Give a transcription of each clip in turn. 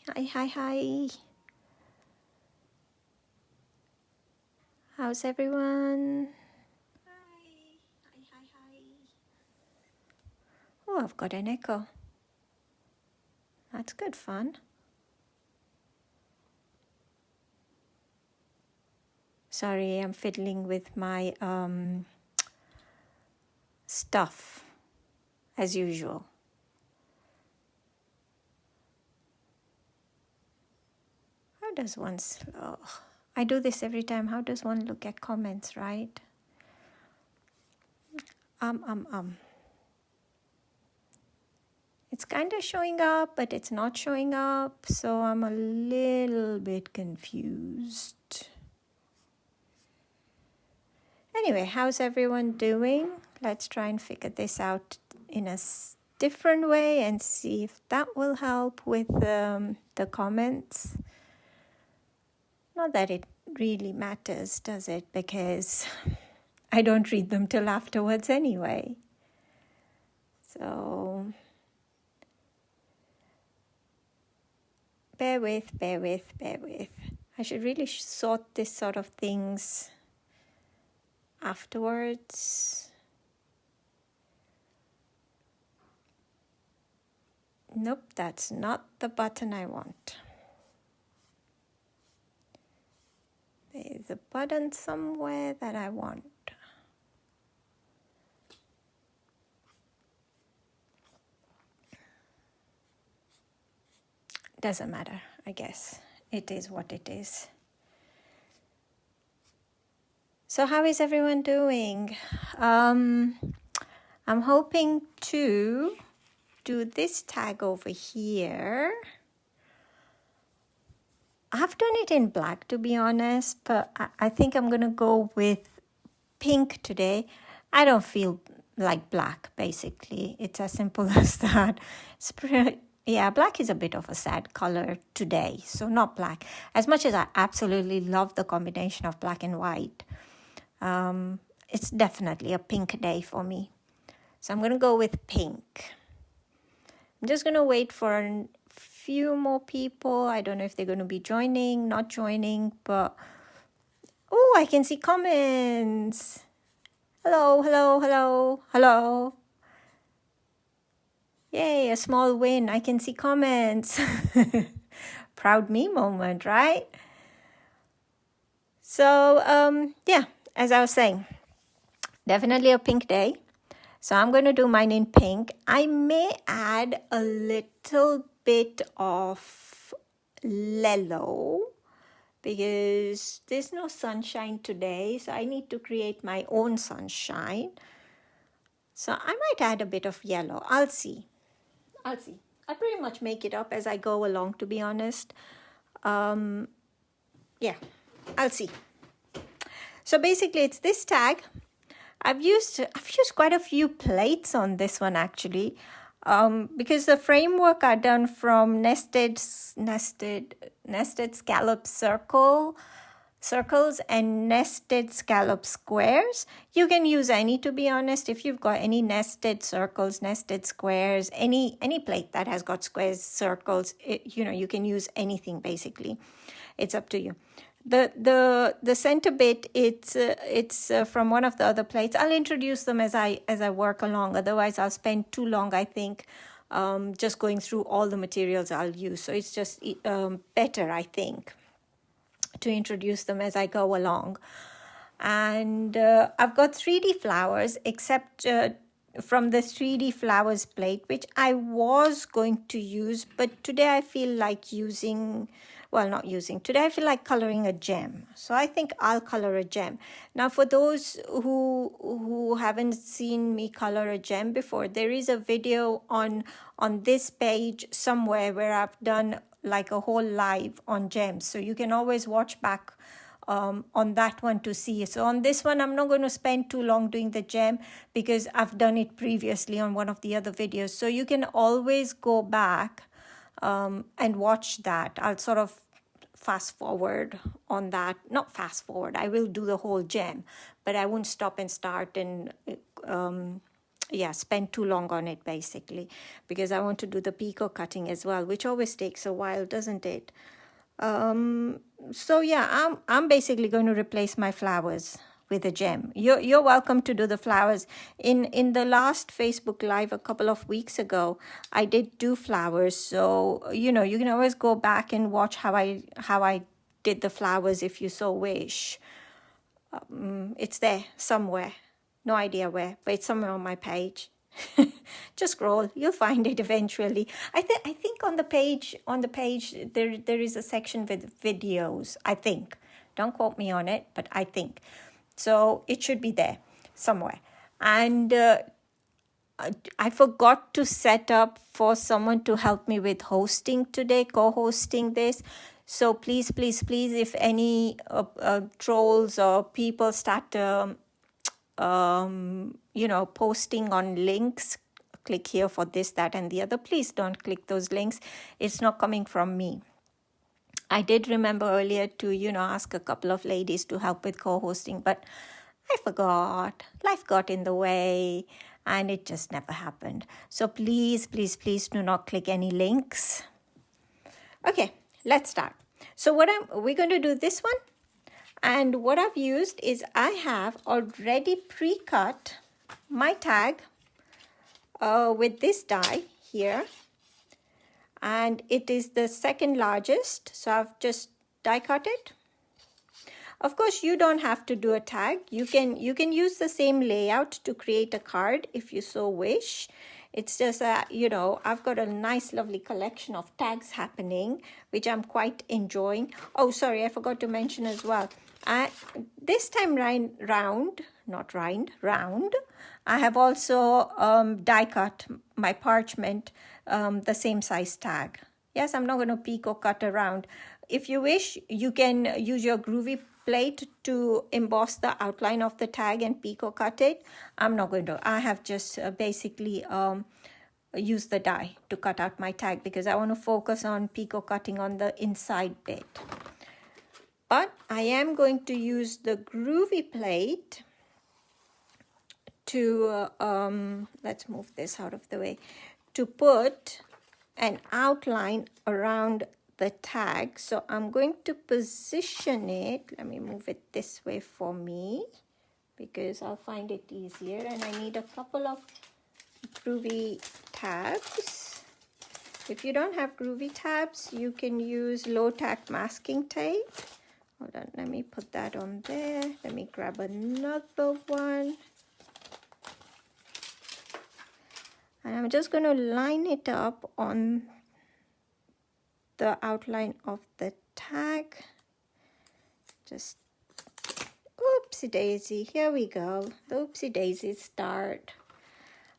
Hi. How's everyone? Hi. Oh, I've got an echo. That's good fun. Sorry, I'm fiddling with my stuff as usual. How does one I do this every time. How does one look at comments, right? It's kind of showing up, but it's not showing up, so I'm a little bit confused. Anyway, how's everyone doing? Let's try and figure this out in a different way and see if that will help with the comments. Not that it really matters, does it? Because I don't read them till afterwards anyway. So bear with. I should really sort this sort of things afterwards. Nope, that's not the button I want. There's a button somewhere that I want. Doesn't matter, I guess. It is what it is. So how is everyone doing? I'm hoping to do this tag over here. I've done it in black, to be honest, but I think I'm going to go with pink today. I don't feel like black, basically. It's as simple as that. Yeah, black is a bit of a sad color today, so not black. As much as I absolutely love the combination of black and white, it's definitely a pink day for me. So I'm going to go with pink. I'm just going to wait for a few more people. I don't know if they're going to be joining, not joining, but... Oh, I can see comments. Hello. Yay, a small win. I can see comments. Proud me moment, right? So, yeah, as I was saying, definitely a pink day. So I'm going to do mine in pink. I may add a little bit of yellow because there's no sunshine today. So I need to create my own sunshine. So I might add a bit of yellow. I'll see. I'll pretty much make it up as I go along, to be honest. Yeah, I'll see. So basically it's this tag. I've used quite a few plates on this one actually, because the framework are done from nested scallop circles and nested scallop squares. You can use any, to be honest. If you've got any nested circles, nested squares, any plate that has got squares, circles, you can use anything basically. It's up to you. The center bit, it's from one of the other plates. I'll introduce them as I work along. Otherwise, I'll spend too long, I think, just going through all the materials I'll use. So it's just better, I think, to introduce them as I go along. And I've got 3D flowers, except from the 3D flowers plate, which I was going to use, but today I feel like today I feel like coloring a gem. So I think I'll color a gem. Now for those who haven't seen me color a gem before, there is a video on this page somewhere where I've done like a whole live on gems. So you can always watch back on that one to see. So on this one, I'm not going to spend too long doing the gem because I've done it previously on one of the other videos. So you can always go back and watch that. I'll sort of fast forward on that. Not fast forward, I will do the whole gem, but I won't stop and start and yeah, spend too long on it basically, because I want to do the picot cutting as well, which always takes a while, doesn't it? So yeah, I'm basically going to replace my flowers with a gem. You're welcome to do the flowers. In the last Facebook Live a couple of weeks ago, I did do flowers. So you know, you can always go back and watch how I did the flowers if you so wish. It's there somewhere. No idea where, but it's somewhere on my page. Just scroll, you'll find it eventually. I think on the page there is a section with videos, I think. Don't quote me on it, but I think. So it should be there somewhere. And I forgot to set up for someone to help me with hosting today, co-hosting this. So please, please, please, if any trolls or people start you know, posting on links, click here for this, that, and the other, please don't click those links. It's not coming from me. I did remember earlier to, you know, ask a couple of ladies to help with co-hosting, but I forgot. Life got in the way and it just never happened. So please, please, please do not click any links. Okay, let's start. So we're going to do this one. And what I've used is I have already pre-cut my tag with this die here. And it is the second largest. So I've just die cut it. Of course, you don't have to do a tag. You can use the same layout to create a card if you so wish. It's just that, you know, I've got a nice, lovely collection of tags happening, which I'm quite enjoying. Oh, sorry, I forgot to mention as well. This time round, I have also die cut my parchment, the same size tag. Yes, I'm not going to picot cut around. If you wish, you can use your Groovi plate to emboss the outline of the tag and picot cut it. I'm not going to. I have just basically used the die to cut out my tag because I want to focus on picot cutting on the inside bit. But I am going to use the Groovi plate to, let's move this out of the way, to put an outline around the tag. So I'm going to position it. Let me move it this way for me because I'll find it easier. And I need a couple of Groovi tabs. If you don't have Groovi tabs, you can use low tack masking tape. Hold on, let me put that on there. Let me grab another one. And I'm just going to line it up on the outline of the tag. Just, oopsie daisy, here we go. The oopsie daisy start.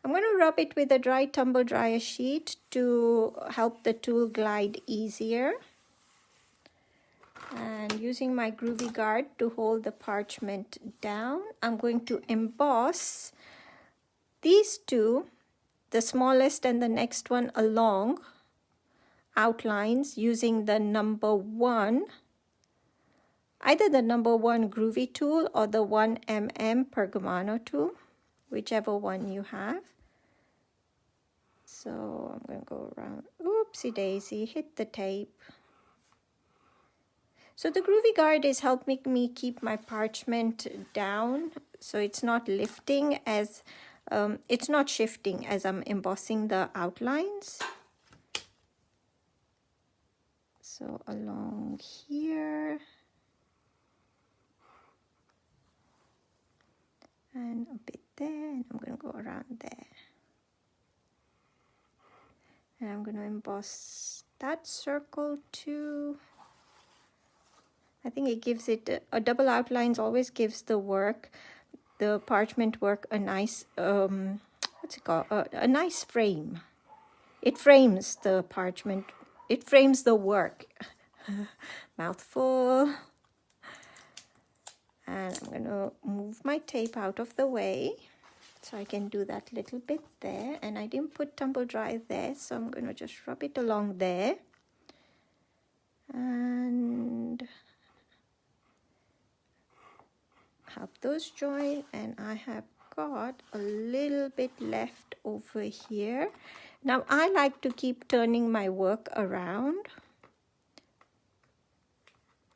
I'm going to rub it with a dry tumble dryer sheet to help the tool glide easier. And using my Groovi guard to hold the parchment down, I'm going to emboss these two, the smallest and the next one, along outlines using the number 1, either the number 1 Groovi tool or the 1mm Pergamano tool, whichever one you have. So I'm going to go around. Oopsie daisy, hit the tape. So the Groovi guard is helping me keep my parchment down, so it's not lifting as, it's not shifting as I'm embossing the outlines. So along here, and a bit there, and I'm going to go around there. And I'm going to emboss that circle too. I think it gives it, a double outlines always gives the work, the parchment work, a nice, what's it called, a nice frame. It frames the parchment, it frames the work. Mouthful. And I'm going to move my tape out of the way so I can do that little bit there. And I didn't put tumble dry there, so I'm going to just rub it along there. And have those join, and I have got a little bit left over here. Now I like to keep turning my work around.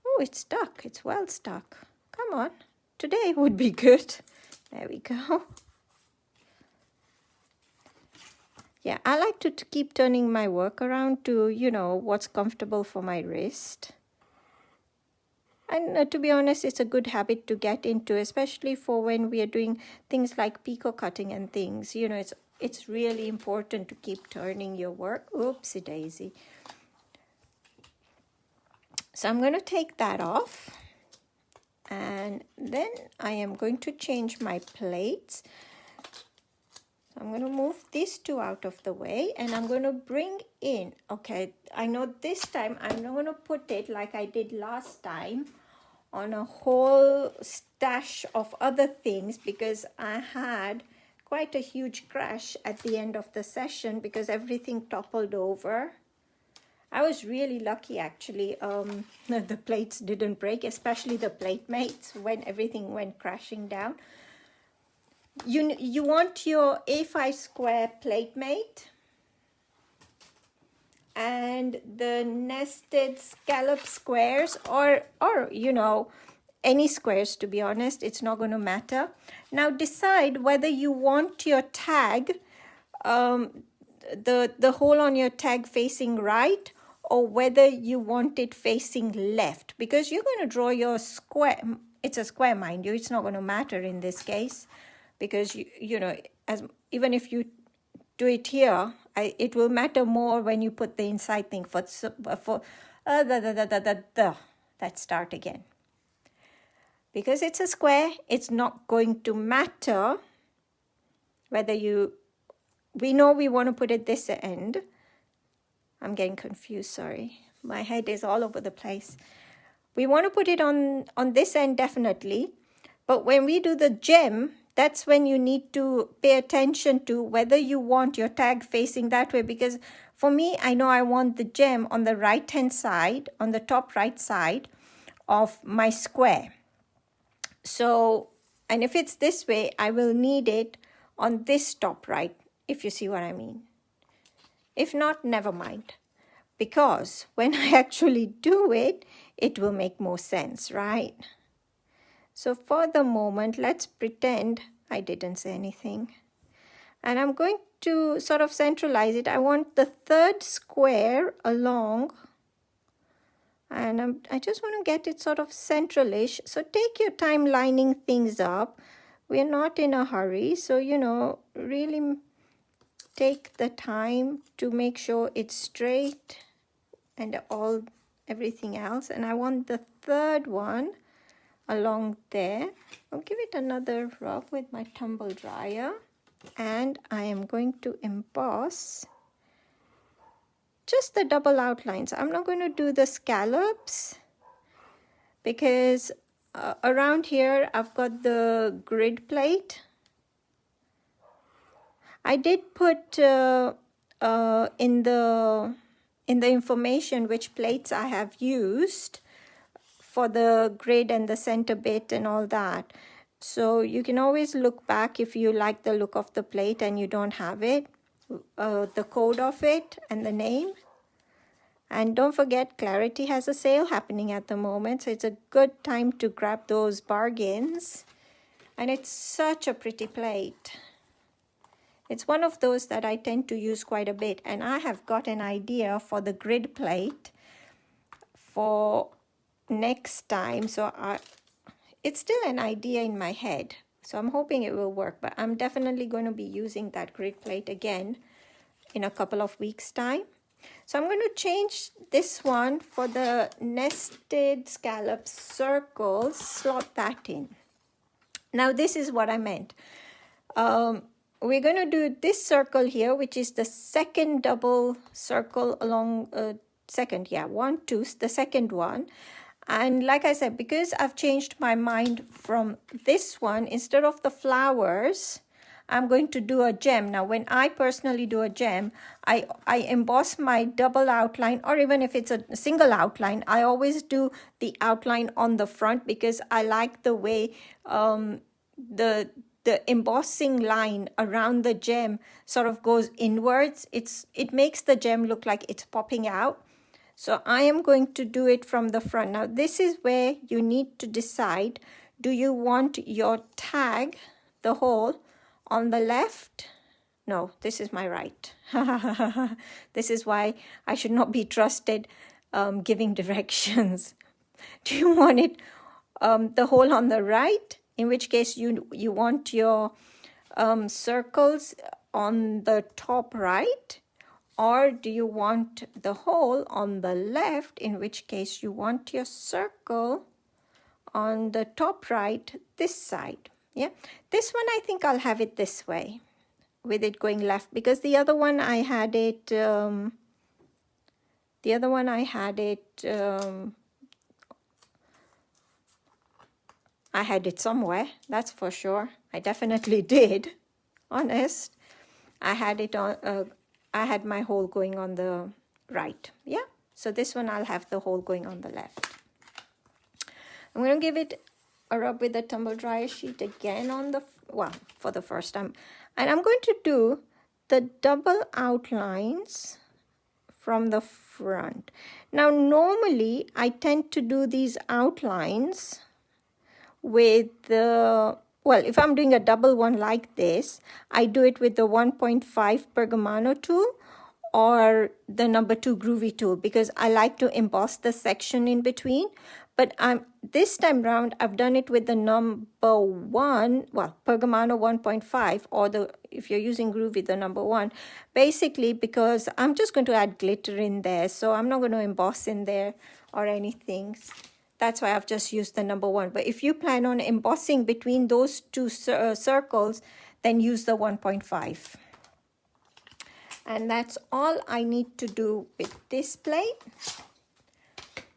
Oh, it's stuck. It's well stuck. Come on. Today would be good. There we go. Yeah, I like to keep turning my work around to, you know, what's comfortable for my wrist. And to be honest, it's a good habit to get into, especially for when we are doing things like picot cutting and things. You know, it's really important to keep turning your work. Oopsie daisy. So I'm going to take that off. And then I am going to change my plates. So I'm going to move these two out of the way, and I'm going to bring in, okay, I know this time I'm not going to put it like I did last time on a whole stash of other things, because I had quite a huge crash at the end of the session because everything toppled over. I was really lucky actually. The plates didn't break, especially the plate mates when everything went crashing down. You want your A5 square plate mate and the nested scallop squares, or you know, any squares, to be honest, it's not going to matter. Now decide whether you want your tag, the hole on your tag facing right, or whether you want it facing left, because you're going to draw your square. It's a square, mind you, it's not going to matter in this case, because you know, even if you do it here, it will matter more when you put the inside thing. Let's start again. Because it's a square, it's not going to matter whether we know we want to put it this end. I'm getting confused, sorry. My head is all over the place. We want to put it on this end definitely, but when we do the gem, that's when you need to pay attention to whether you want your tag facing that way, because for me, I know I want the gem on the right-hand side, on the top right side of my square. So, and if it's this way, I will need it on this top right, if you see what I mean. If not, never mind. Because when I actually do it, it will make more sense, right? So for the moment, let's pretend I didn't say anything. And I'm going to sort of centralize it. I want the third square along. And I just want to get it sort of centralish. So take your time lining things up. We're not in a hurry. So, you know, really take the time to make sure it's straight and everything else. And I want the third one along there. I'll give it another rub with my tumble dryer, and I am going to emboss just the double outlines. I'm not going to do the scallops because around here I've got the grid plate. I did put in the information which plates I have used for the grid and the center bit and all that. So you can always look back if you like the look of the plate and you don't have it, the code of it and the name. And don't forget, Clarity has a sale happening at the moment, so it's a good time to grab those bargains. And it's such a pretty plate. It's one of those that I tend to use quite a bit, and I have got an idea for the grid plate for next time. So it's still an idea in my head, so I'm hoping it will work, but I'm definitely going to be using that grid plate again in a couple of weeks time. So I'm going to change this one for the nested scallop circles, slot that in. Now this is what I meant. We're going to do this circle here, which is the second double circle along the second one. And like I said, because I've changed my mind from this one, instead of the flowers, I'm going to do a gem. Now, when I personally do a gem, I emboss my double outline, or even if it's a single outline, I always do the outline on the front because I like the way the the embossing line around the gem sort of goes inwards. It makes the gem look like it's popping out. So I am going to do it from the front. Now this is where you need to decide, do you want your tag, the hole, on the left? No, this is my right. This is why I should not be trusted giving directions. Do you want it the hole on the right? In which case you want your circles on the top right? Or do you want the hole on the left? In which case you want your circle on the top right, this side. Yeah, this one I think I'll have it this way, with it going left, because the other one I had it I had it somewhere, that's for sure. I definitely did, honest. I had it on I had my hole going on the right. Yeah, so this one I'll have the hole going on the left. I'm going to give it a rub with the tumble dryer sheet again on the, well, for the first time. And I'm going to do the double outlines from the front. Now, normally, I tend to do these outlines with the, well, if I'm doing a double one like this, I do it with the 1.5 Pergamano tool or the number 2 Groovi tool, because I like to emboss the section in between. But this time round, I've done it with the number 1, well, Pergamano 1.5, or the, if you're using Groovi, the number 1, basically because I'm just going to add glitter in there, so I'm not going to emboss in there or anything. That's why I've just used the number 1. But if you plan on embossing between those two circles, then use the 1.5. And that's all I need to do with this plate.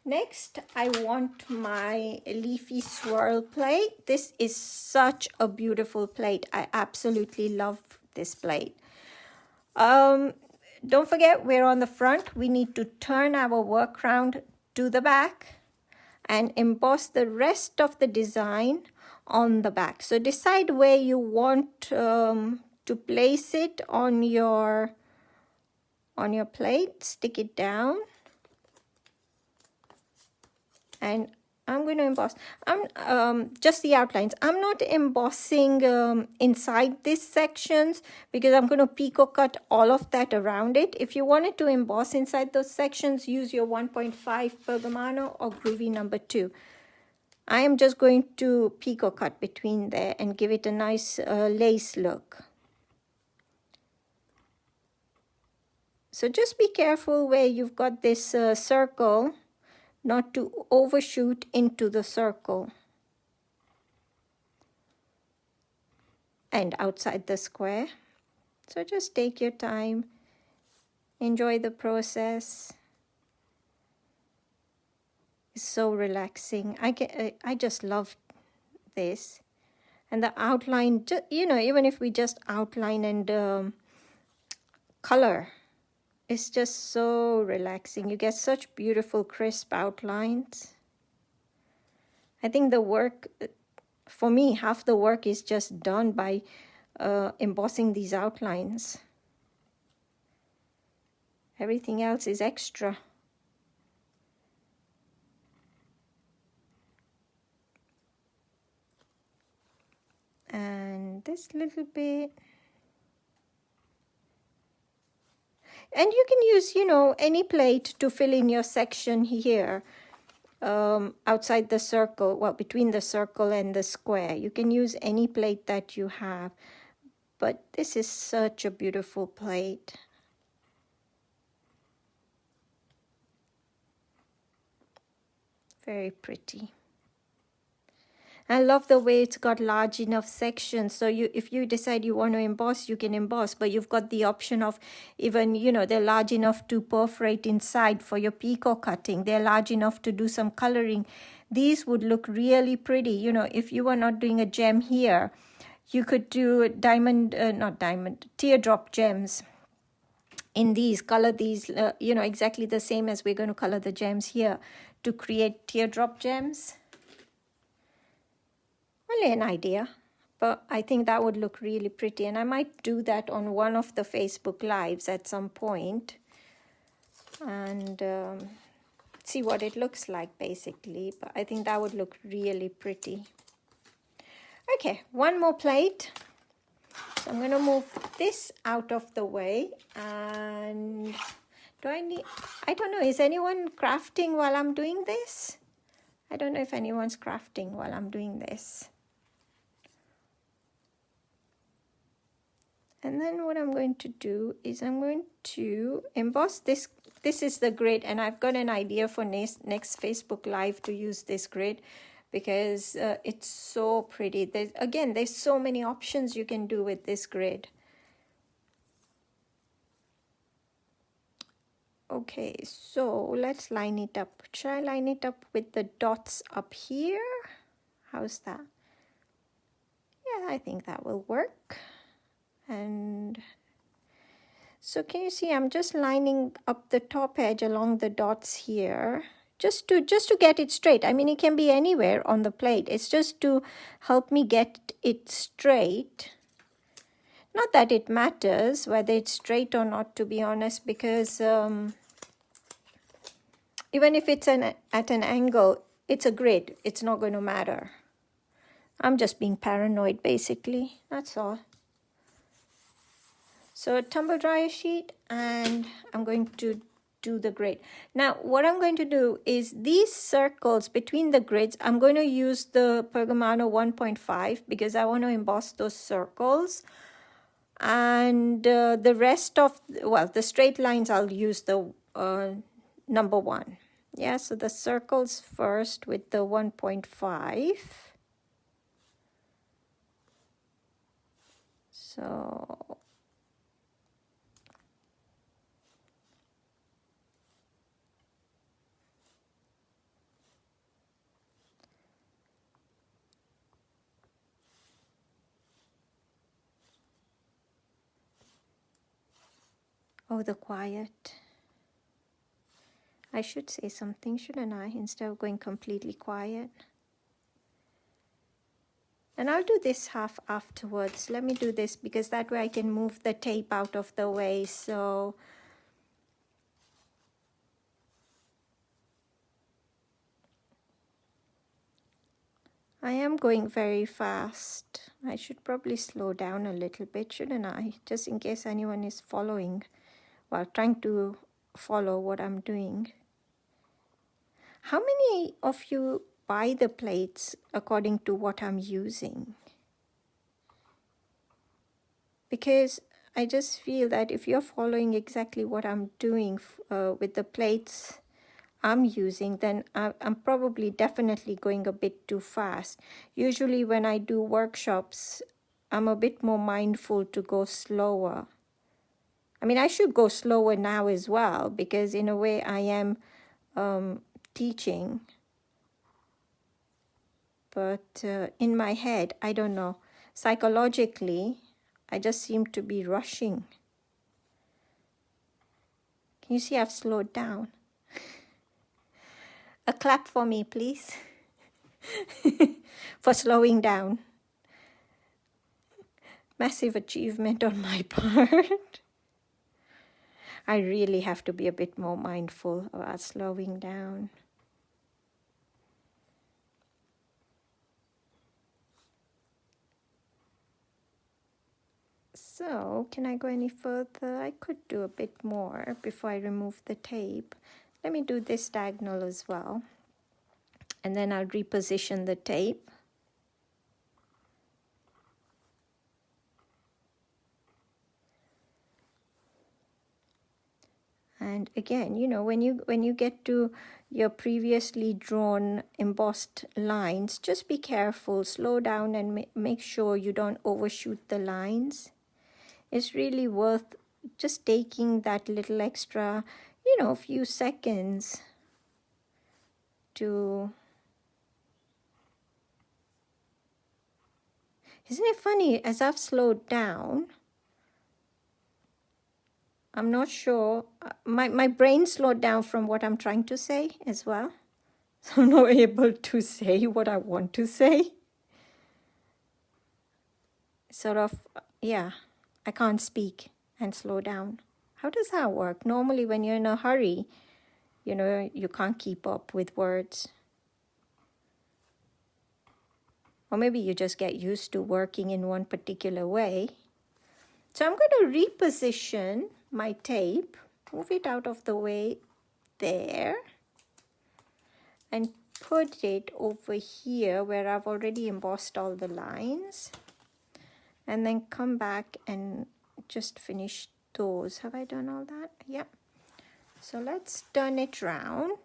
Next, I want my leafy swirl plate. This is such a beautiful plate. I absolutely love this plate. Don't forget, we're on the front. We need to turn our work round to the back and emboss the rest of the design on the back. So decide where you want to place it on your plate. Stick it down. And I'm going to emboss. Just the outlines. I'm not embossing inside these sections because I'm going to picot cut all of that around it. If you wanted to emboss inside those sections, use your 1.5 Pergamano or Groovi number 2. I am just going to picot cut between there and give it a nice lace look. So just be careful where you've got this circle, not to overshoot into the circle and outside the square. So just take your time, enjoy the process. It's so relaxing. I just love this. And the outline, you know, even if we just outline and color, it's just so relaxing. You get such beautiful, crisp outlines. I think the work, for me, half the work is just done by embossing these outlines. Everything else is extra. And this little bit. And you can use, you know, any plate to fill in your section here outside the circle, well, between the circle and the square. You can use any plate that you have. But this is such a beautiful plate. Very pretty. I love the way it's got large enough sections. So if you decide you want to emboss, you can emboss. But you've got the option of even, you know, they're large enough to perforate inside for your picot cutting. They're large enough to do some coloring. These would look really pretty. You know, if you were not doing a gem here, you could do teardrop gems in these. Color these, you know, exactly the same as we're going to color the gems here to create teardrop gems. Only an idea, But I think that would look really pretty, and I might do that on one of the Facebook Lives at some point, and see what it looks like basically. But I think that would look really pretty. Okay, one more plate. So I'm going to move this out of the way, and I don't know, is anyone crafting while I'm doing this? I don't know if anyone's crafting while I'm doing this. And then what I'm going to do is I'm going to emboss this. This is the grid, and I've got an idea for next Facebook Live to use this grid because it's so pretty. There's so many options you can do with this grid. Okay, so let's line it up. Should I line it up with the dots up here? How's that? Yeah, I think that will work. And so can you see I'm just lining up the top edge along the dots here just to get it straight. I mean, it can be anywhere on the plate. It's just to help me get it straight. Not that it matters whether it's straight or not, to be honest, because even if it's at an angle, it's a grid. It's not going to matter. I'm just being paranoid, basically. That's all. So a tumble dryer sheet, and I'm going to do the grid. Now, what I'm going to do is these circles between the grids, I'm going to use the Pergamano 1.5 because I want to emboss those circles. And the rest of, well, the straight lines, I'll use the number 1. Yeah, so the circles first with the 1.5. So oh, the quiet. I should say something, shouldn't I, instead of going completely quiet? And I'll do this half afterwards. Let me do this because that way I can move the tape out of the way. So I am going very fast. I should probably slow down a little bit, shouldn't I? Just in case anyone is following, well, trying to follow what I'm doing. How many of you buy the plates according to what I'm using? Because I just feel that if you're following exactly what I'm doing with the plates I'm using, then I'm probably definitely going a bit too fast. Usually when I do workshops, I'm a bit more mindful to go slower. I mean, I should go slower now as well because in a way I am teaching. But in my head, I don't know, psychologically, I just seem to be rushing. Can you see I've slowed down? A clap for me, please, for slowing down. Massive achievement on my part. I really have to be a bit more mindful about slowing down. So, can I go any further? I could do a bit more before I remove the tape. Let me do this diagonal as well. And then I'll reposition the tape. And again, you know, when you get to your previously drawn embossed lines, just be careful, slow down and make sure you don't overshoot the lines. It's really worth just taking that little extra, you know, few seconds to... Isn't it funny, as I've slowed down, I'm not sure, my brain slowed down from what I'm trying to say as well. So I'm not able to say what I want to say. sort of, yeah, I can't speak and slow down. How does that work? Normally when you're in a hurry, you know, you can't keep up with words. Or maybe you just get used to working in one particular way. So I'm going to reposition my tape, move it out of the way there, and put it over here where I've already embossed all the lines. And then come back and just finish those. Have I done all that? Yep. So let's turn it round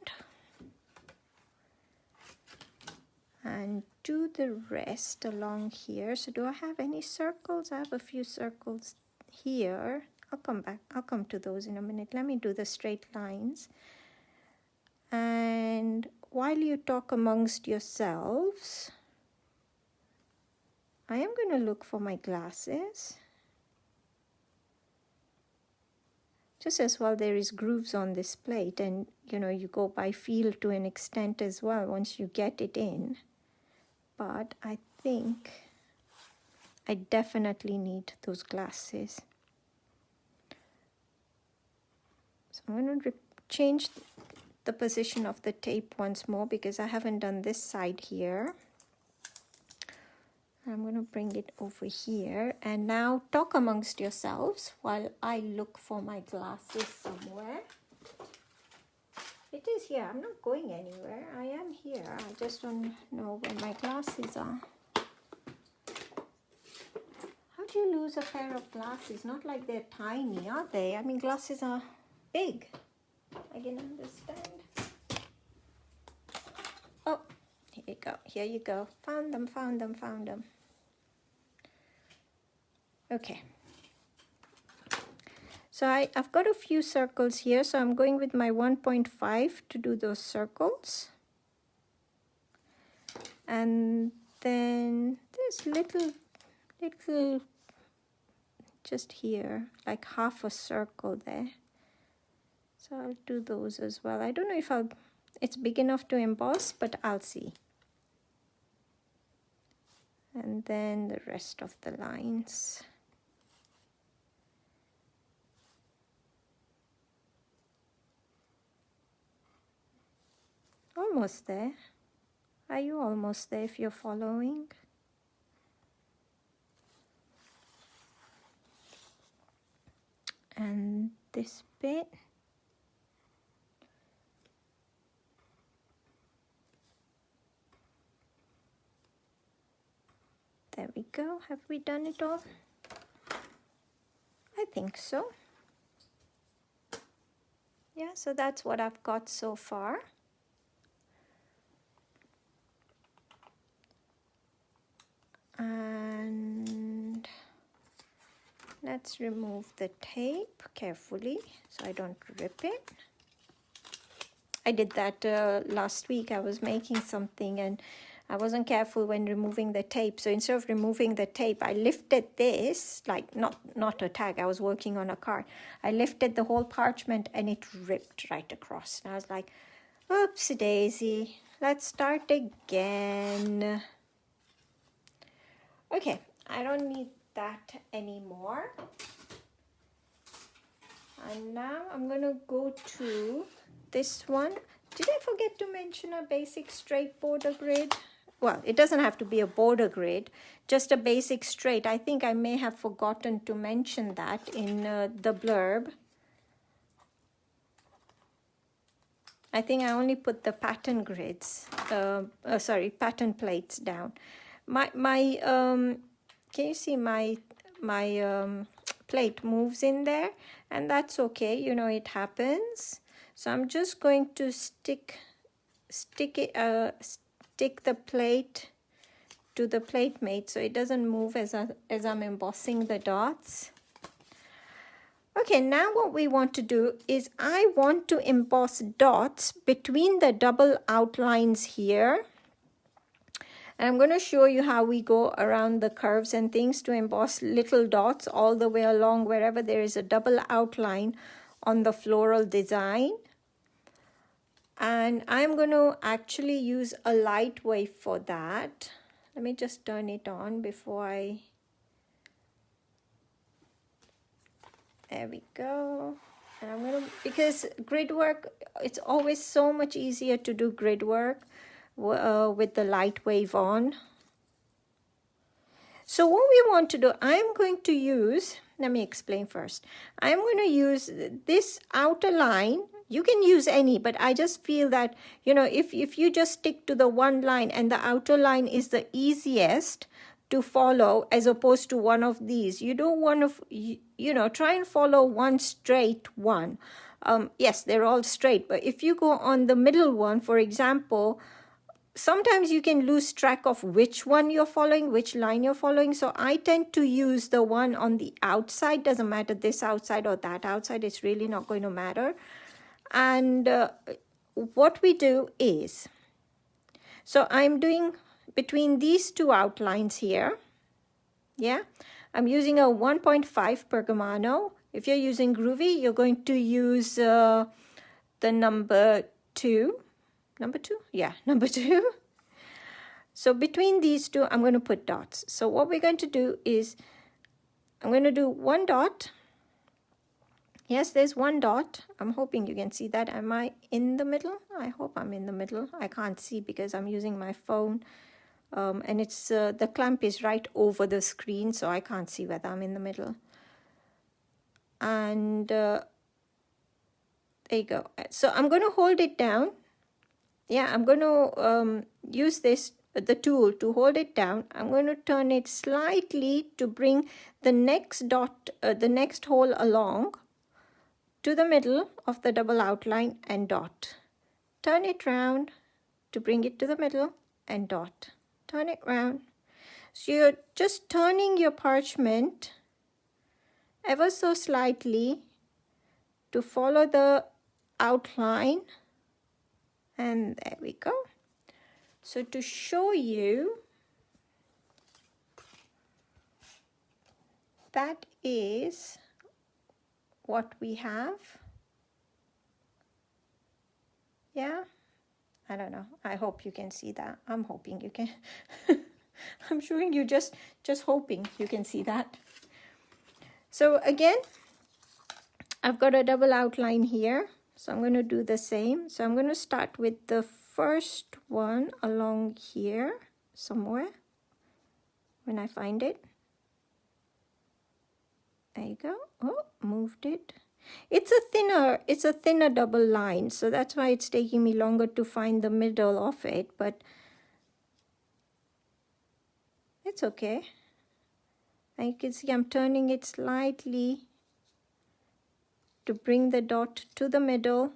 and do the rest along here. So do I have any circles? I have a few circles here. I'll come back. I'll come to those in a minute. Let me do the straight lines. And while you talk amongst yourselves, I am going to look for my glasses. Just as well, there is grooves on this plate, and you know, you go by feel to an extent as well once you get it in. But I think I definitely need those glasses. So I'm going to change the position of the tape once more because I haven't done this side here. I'm going to bring it over here, and now talk amongst yourselves while I look for my glasses somewhere. It is here. I'm not going anywhere. I am here. I just don't know where my glasses are. How do you lose a pair of glasses? Not like they're tiny, are they? I mean, glasses are big. I can understand. Oh, here you go. Here you go. Found them, found them, found them. Okay, so I've got a few circles here, so I'm going with my 1.5 to do those circles. And then there's little, just here, like half a circle there. So I'll do those as well. I don't know if it's big enough to emboss, but I'll see. And then the rest of the lines. Almost there. Are you almost there if you're following? And this bit. There we go. Have we done it all? I think so. Yeah, so that's what I've got so far. And let's remove the tape carefully so I don't rip it. I did that last week. I was making something and I wasn't careful when removing the tape. So instead of removing the tape, I lifted this, like not a tag, I was working on a card. I lifted the whole parchment and it ripped right across. And I was like, oopsie daisy, let's start again. Okay, I don't need that anymore. And now I'm gonna go to this one. Did I forget to mention a basic straight border grid? Well, it doesn't have to be a border grid, just a basic straight. I think I may have forgotten to mention that in the blurb. I think I only put the pattern grids, pattern plates down. Can you see my plate moves in there? And that's okay, you know, it happens. So I'm just going to stick the plate to the plate mate so it doesn't move as I'm embossing the dots. Okay, now what we want to do is I want to emboss dots between the double outlines here. And I'm going to show you how we go around the curves and things to emboss little dots all the way along wherever there is a double outline on the floral design. And I'm going to actually use a light wave for that. Let me just turn it on before I There we go. And I'm gonna, because grid work, it's always so much easier to do grid work with the light wave on. So what we want to do, I'm going to use, let me explain first. I'm going to use this outer line. You can use any, but I just feel that, you know, if you just stick to the one line and the outer line is the easiest to follow as opposed to one of these. You don't want to, you know, try and follow one straight one. Yes, they're all straight, but if you go on the middle one, for example, sometimes you can lose track of which one you're following, which line you're following. So I tend to use the one on the outside. Doesn't matter this outside or that outside. It's really not going to matter. And what we do is, so I'm doing between these two outlines here. Yeah, I'm using a 1.5 Pergamano. If you're using Groovi, you're going to use the number 2. Number 2? Yeah, number 2. So between these two, I'm going to put dots. So what we're going to do is, I'm going to do one dot. Yes, there's one dot. I'm hoping you can see that. Am I in the middle? I hope I'm in the middle. I can't see because I'm using my phone. And it's the clamp is right over the screen, so I can't see whether I'm in the middle. And there you go. So I'm going to hold it down. Yeah, I'm going to use the tool to hold it down. I'm going to turn it slightly to bring the next dot, the next hole along to the middle of the double outline and dot. Turn it round to bring it to the middle and dot. Turn it round. So you're just turning your parchment ever so slightly to follow the outline. And there we go. So to show you, that is what we have. Yeah, I don't know. I hope you can see that. I'm hoping you can. I'm showing you just hoping you can see that. So again, I've got a double outline here. So I'm going to do the same. So I'm going to start with the first one along here somewhere when I find it. There you go. Oh, moved it. It's a thinner double line, so that's why it's taking me longer to find the middle of it, but it's okay. And you can see I'm turning it slightly to bring the dot to the middle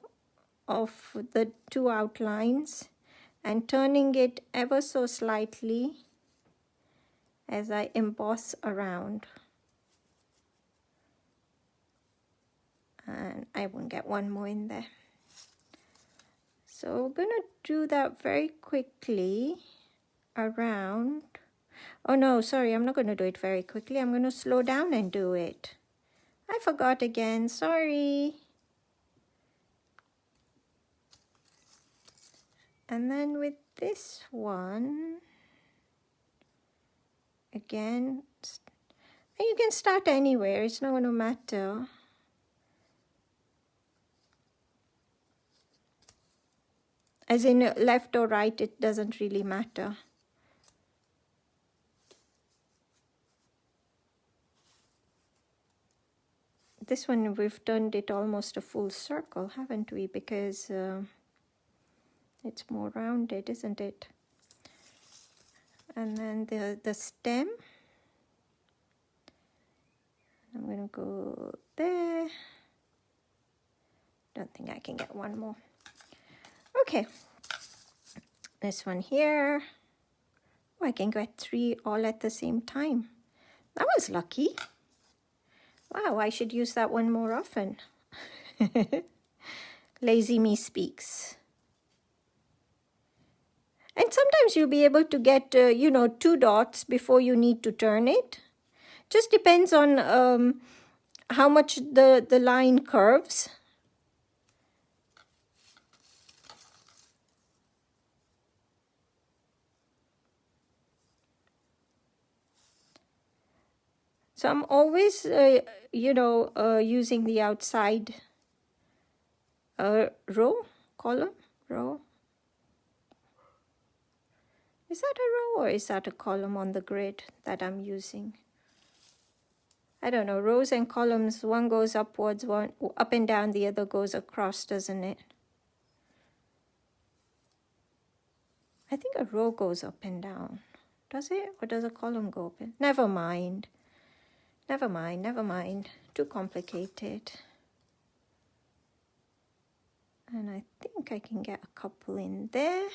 of the two outlines and turning it ever so slightly as I emboss around. And I won't get one more in there. So we're gonna do that very quickly around. Oh no, sorry, I'm not gonna do it very quickly. I'm gonna slow down and do it. I forgot again, sorry. And then with this one, again, and you can start anywhere, it's not gonna matter. As in left or right, it doesn't really matter. This one, we've turned it almost a full circle, haven't we? Because it's more rounded, isn't it? And then the stem. I'm going to go there. Don't think I can get one more. Okay, this one here. Oh, I can get 3 all at the same time. That was lucky. Wow, I should use that one more often. Lazy me speaks. And sometimes you'll be able to get, 2 dots before you need to turn it. Just depends on how much the line curves. So I'm always, you know, using the outside row, column, row. Is that a row or is that a column on the grid that I'm using? I don't know, rows and columns, one goes upwards, one up and down, the other goes across, doesn't it? I think a row goes up and down. Does it? Or does a column go up? Never mind. Never mind, never mind. Too complicated. And I think I can get a couple in there.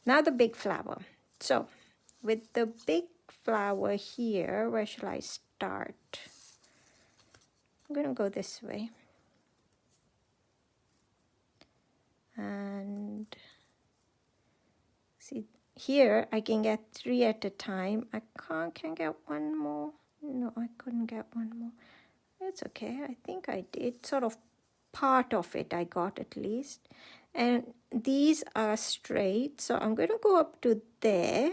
Now the big flower. So with the big flower here, where shall I start? I'm going to go this way. And see, here I can get 3 at a time. I can get one more. No, I couldn't get one more. It's okay. I think I did. Sort of part of it I got at least. And these are straight. So I'm going to go up to there.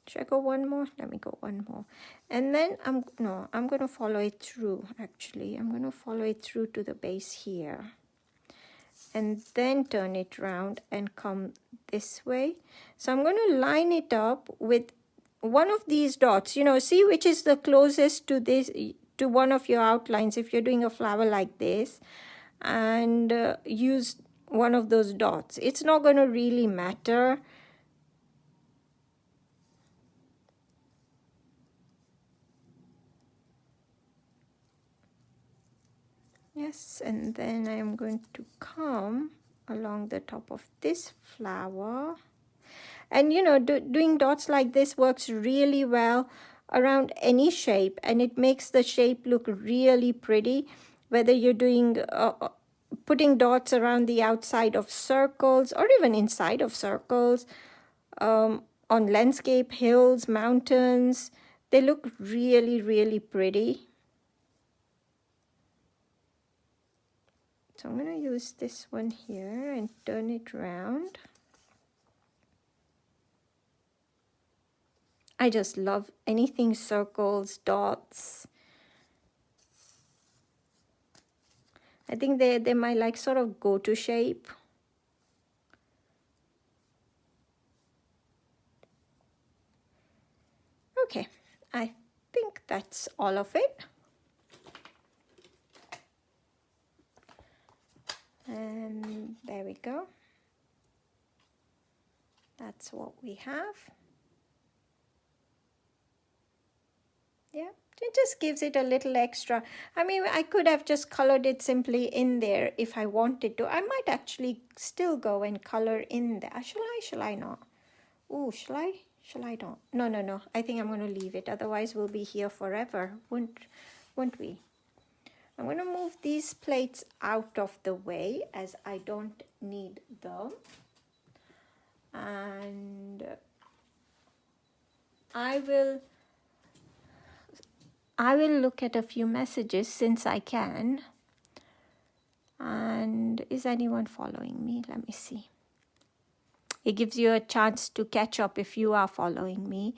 Should I go one more? Let me go one more. And then I'm going to follow it through actually. I'm going to follow it through to the base here. And then turn it round and come this way. So I'm going to line it up with one of these dots. You know, see which is the closest to this, to one of your outlines if you're doing a flower like this. And use one of those dots. It's not going to really matter. Yes, and then I'm going to come along the top of this flower. And you know, doing dots like this works really well around any shape, and it makes the shape look really pretty, whether you're doing putting dots around the outside of circles or even inside of circles, on landscape, hills, mountains. They look really, really pretty. So I'm going to use this one here and turn it around. I just love anything circles, dots. I think they're my like sort of go-to shape. Okay, I think that's all of it. And there we go. That's what we have. Yeah, it just gives it a little extra. I mean, I could have just colored it simply in there if I wanted to. I might actually still go and color in there. Shall I not? Oh, shall I not? No. I think I'm going to leave it. Otherwise, we'll be here forever, won't we? I'm going to move these plates out of the way as I don't need them. And I will look at a few messages since I can. And is anyone following me? Let me see. It gives you a chance to catch up if you are following me.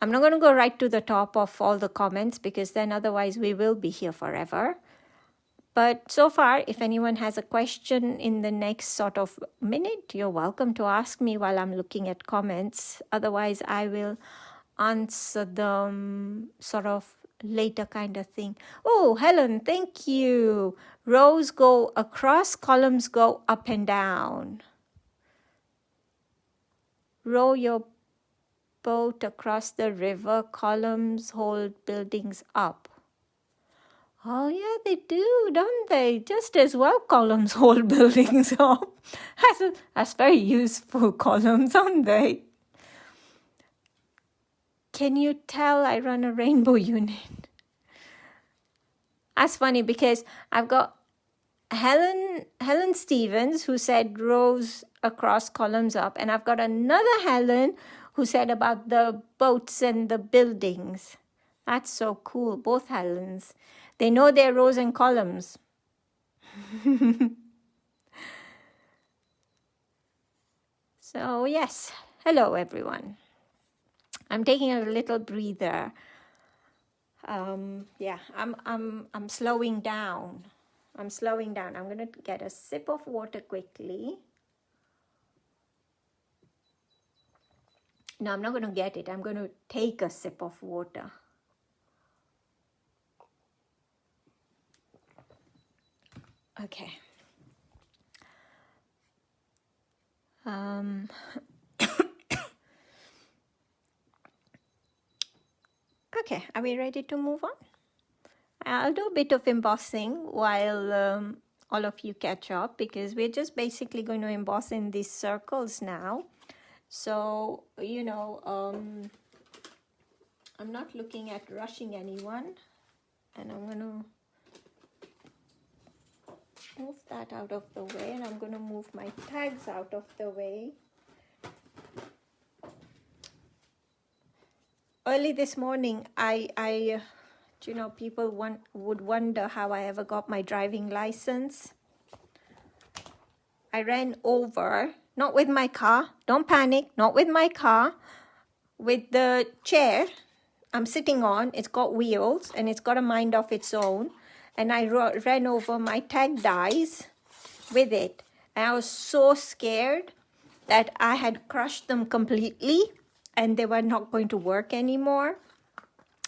I'm not going to go right to the top of all the comments because then otherwise we will be here forever. But so far, if anyone has a question in the next sort of minute, you're welcome to ask me while I'm looking at comments. Otherwise, I will answer them sort of later kind of thing. Oh, Helen, thank you. Rows go across, columns go up and down. Row your boat across the river, columns hold buildings up. Oh yeah, they do, don't they? Just as well columns hold buildings up. That's very useful, columns, aren't they? Can you tell I run a rainbow unit? That's funny because I've got Helen Stevens who said rows across, columns up, and I've got another Helen who said about the boats and the buildings. That's so cool, both Helens. They know their rows and columns. So yes, hello everyone. I'm taking a little breather. Yeah, I'm slowing down. I'm slowing down. I'm gonna get a sip of water quickly. No, I'm not gonna get it. I'm gonna take a sip of water. Okay. Okay, are we ready to move on? I'll do a bit of embossing while all of you catch up, because we're just basically going to emboss in these circles now. So, you know, I'm not looking at rushing anyone, and I'm going to move that out of the way, and I'm going to move my tags out of the way. Early this morning, you know, people would wonder how I ever got my driving license. I ran over, not with my car, don't panic, not with my car, with the chair I'm sitting on. It's got wheels and it's got a mind of its own. And I ran over my tag dies with it. And I was so scared that I had crushed them completely and they were not going to work anymore.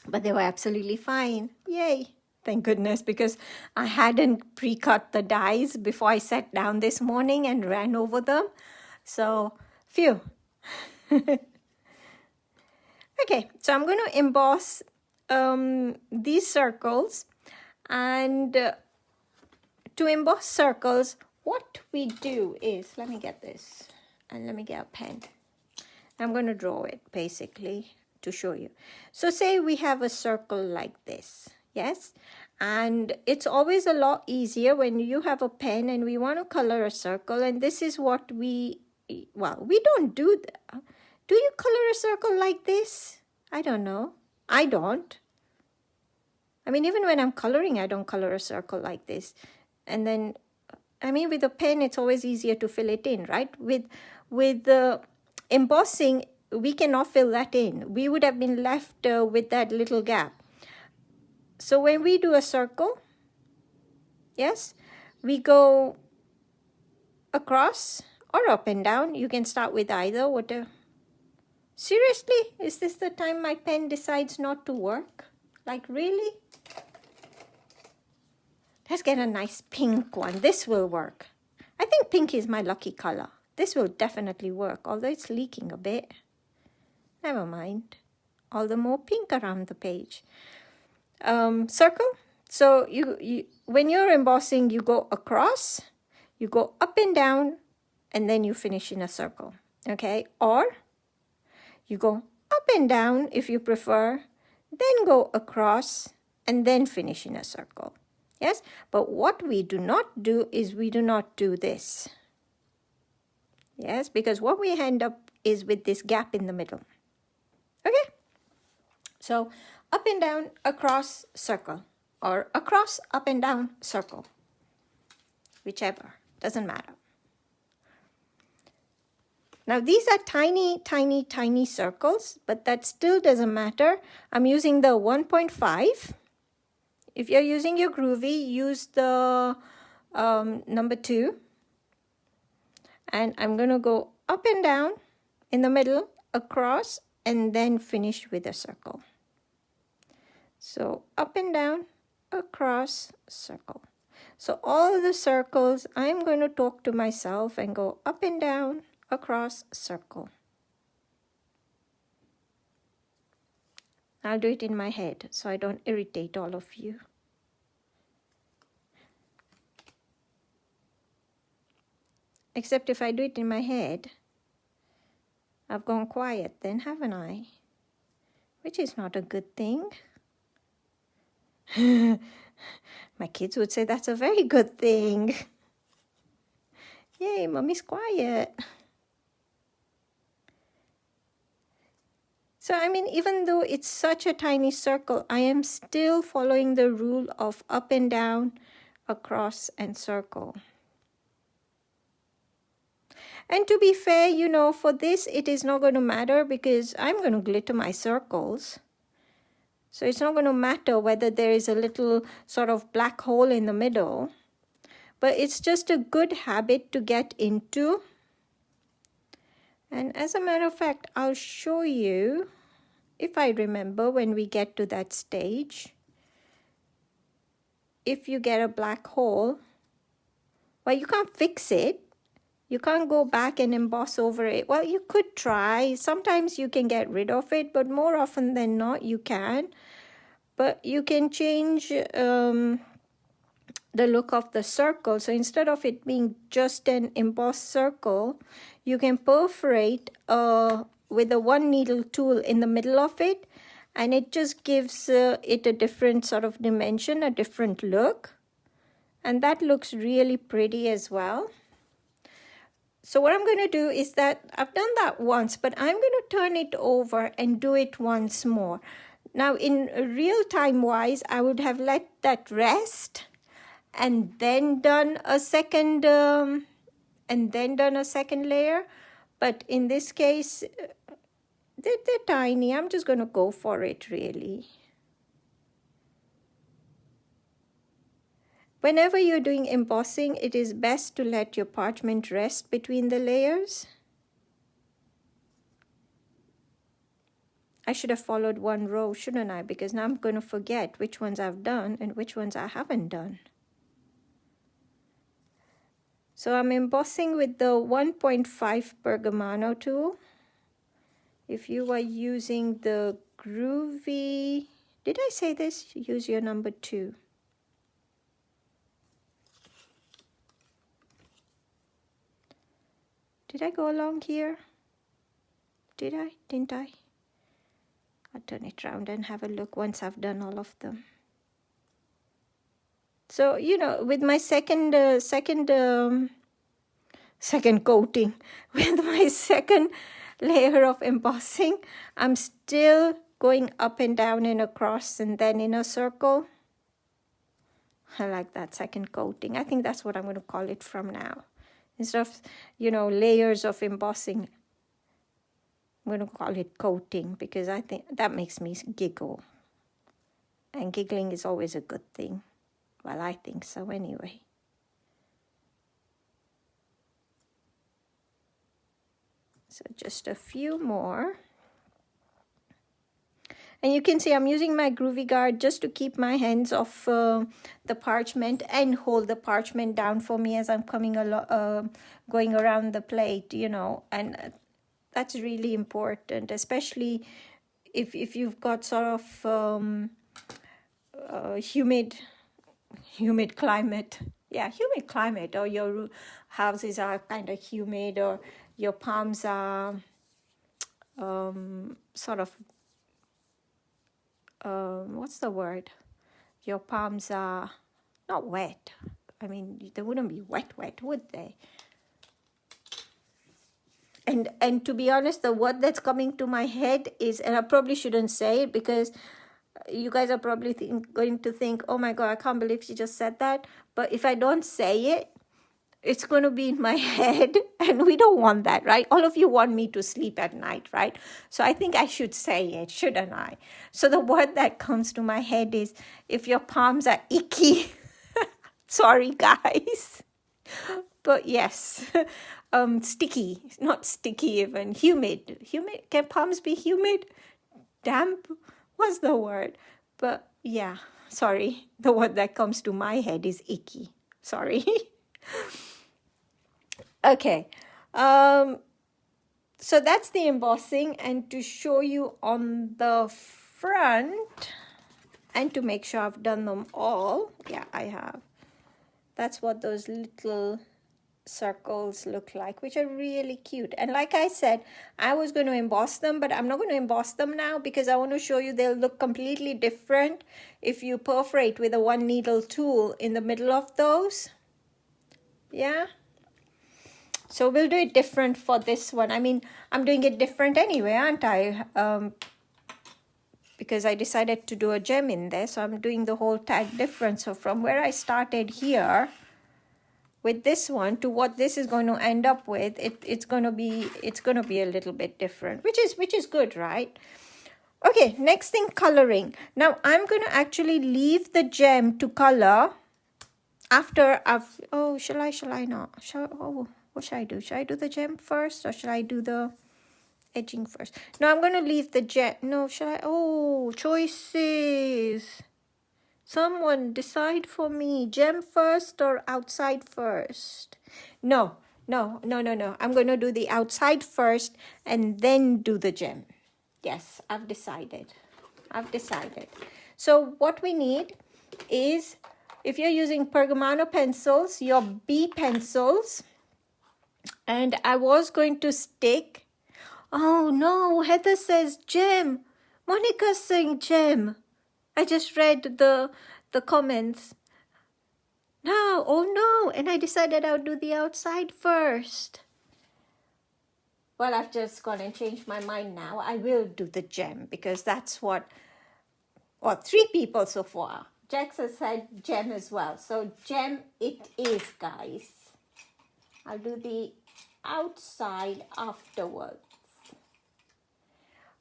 But they were absolutely fine. Yay. Thank goodness, because I hadn't pre-cut the dies before I sat down this morning and ran over them. So, phew. Okay, so I'm going to emboss these circles. And to emboss circles, what we do is, let me get this and let me get a pen. I'm going to draw it basically to show you. So say we have a circle like this, yes? And it's always a lot easier when you have a pen and we want to color a circle, and this is what we don't do that. Do you color a circle like this? I don't know. I don't. I mean, even when I'm coloring, I don't color a circle like this. And then, I mean, with a pen, it's always easier to fill it in, right? With the embossing, we cannot fill that in. We would have been left with that little gap. So when we do a circle, yes, we go across or up and down. You can start with either. Seriously? Is this the time my pen decides not to work? Like, really? Let's get a nice pink one. This will work. I think pink is my lucky color. This will definitely work, although it's leaking a bit. Never mind. All the more pink around the page. Circle. So you when you're embossing, you go across, you go up and down, and then you finish in a circle. Okay? Or you go up and down if you prefer, then go across, and then finish in a circle. Yes? But what we do not do is we do not do this. Yes? Because what we end up is with this gap in the middle. Okay? So up and down, across, circle. Or across, up and down, circle. Whichever. Doesn't matter. Now these are tiny, tiny, tiny circles, but that still doesn't matter. I'm using the 1.5. If you're using your Groovi, use the number 2. And I'm going to go up and down in the middle, across, and then finish with a circle. So up and down, across, circle. So all the circles, I'm going to talk to myself and go up and down, across, circle. I'll do it in my head so I don't irritate all of you. Except if I do it in my head, I've gone quiet then, haven't I? Which is not a good thing. My kids would say that's a very good thing. Yay, mommy's quiet. So, I mean, even though it's such a tiny circle, I am still following the rule of up and down, across, and circle. And to be fair, you know, for this, it is not going to matter because I'm going to glitter my circles. So it's not going to matter whether there is a little sort of black hole in the middle. But it's just a good habit to get into. And as a matter of fact, I'll show you, if I remember, when we get to that stage. If you get a black hole, well, you can't fix it. You can't go back and emboss over it. Well, you could try. Sometimes you can get rid of it, but more often than not, you can. But you can change the look of the circle. So instead of it being just an embossed circle, you can perforate with a one needle tool in the middle of it, and it just gives it a different sort of dimension, a different look. And that looks really pretty as well. So what I'm going to do is that I've done that once, but I'm going to turn it over and do it once more. Now, in real time wise, I would have let that rest and then done a second layer. But in this case, they're tiny. I'm just going to go for it, really. Whenever you're doing embossing, it is best to let your parchment rest between the layers. I should have followed one row, shouldn't I? Because now I'm going to forget which ones I've done and which ones I haven't done. So I'm embossing with the 1.5 Bergamano tool. If you are using the Groovi, did I say this? Use your number 2. Did I go along here? Did I? Didn't I? I'll turn it around and have a look once I've done all of them. So, you know, with my second coating, with my second layer of embossing, I'm still going up and down and across and then in a circle. I like that second coating. I think that's what I'm going to call it from now. Instead of, you know, layers of embossing, I'm going to call it coating because I think that makes me giggle. And giggling is always a good thing. Well, I think so anyway. So just a few more. And you can see I'm using my Groovi guard just to keep my hands off the parchment and hold the parchment down for me as I'm going around the plate, you know. And that's really important, especially if you've got sort of humid climate. Yeah, humid climate, or your houses are kind of humid, or your palms are sort of, what's the word? Your palms are not wet. I mean, they wouldn't be wet, would they? And to be honest, the word that's coming to my head is, and I probably shouldn't say it because you guys are probably going to think, oh my God, I can't believe she just said that. But if I don't say it, it's going to be in my head, and we don't want that, right? All of you want me to sleep at night, right? So I think I should say it, shouldn't I? So the word that comes to my head is, if your palms are icky, sorry guys. But yes, sticky, not sticky even, humid. Humid, can palms be humid? Damp? What's the word? But yeah, sorry. The word that comes to my head is icky. Sorry. Okay. So that's the embossing. And to show you on the front, and to make sure I've done them all, yeah, I have. That's what those little circles look like, which are really cute. And like I said, I was going to emboss them, but I'm not going to emboss them now because I want to show you they'll look completely different if you perforate with a one needle tool in the middle of those. Yeah. So we'll do it different for this one. I mean, I'm doing it different anyway, aren't I? Because I decided to do a gem in there, so I'm doing the whole tag different. So from where I started here, with this one to what this is going to end up with, it's going to be a little bit different, which is good, right? Okay, next thing, coloring. Now I'm going to actually leave the gem to color after I've, oh, shall I not? What should I do? Should I do the gem first or should I do the edging first? No, I'm going to leave the gem. No, should I? Oh, choices. Someone decide for me. Gem first or outside first? No. I'm going to do the outside first and then do the gem. Yes, I've decided. So what we need is, if you're using Pergamano pencils, your B pencils, and I was going to stick. Oh no, Heather says gem. Monica's saying gem. I just read the comments. No, oh no, and I decided I'll do the outside first. Well, I've just gone and changed my mind now. I will do the gem because that's what, well, 3 people so far. Jax has said gem as well. So gem it is, guys. I'll do the outside afterwards.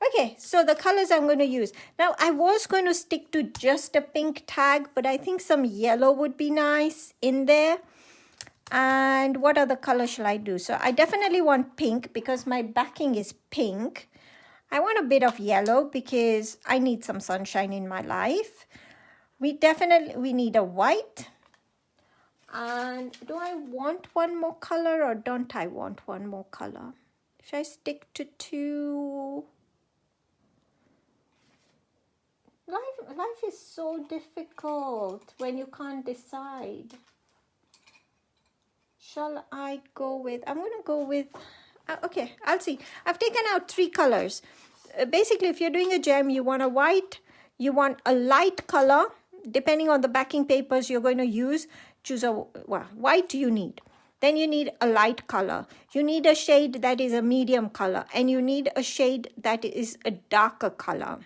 Okay, so the colors I'm going to use. Now, I was going to stick to just a pink tag, but I think some yellow would be nice in there. And what other color shall I do? So I definitely want pink because my backing is pink. I want a bit of yellow because I need some sunshine in my life. We need a white. And do I want one more color or don't I want one more color? Should I stick to 2? Life is so difficult when you can't decide. Shall I go with, I'm going to go with, okay, I'll see. I've taken out 3 colors. Basically, if you're doing a gem, you want a white, you want a light color. Depending on the backing papers you're going to use, choose a, well, white you need. Then you need a light color. You need a shade that is a medium color. And you need a shade that is a darker color.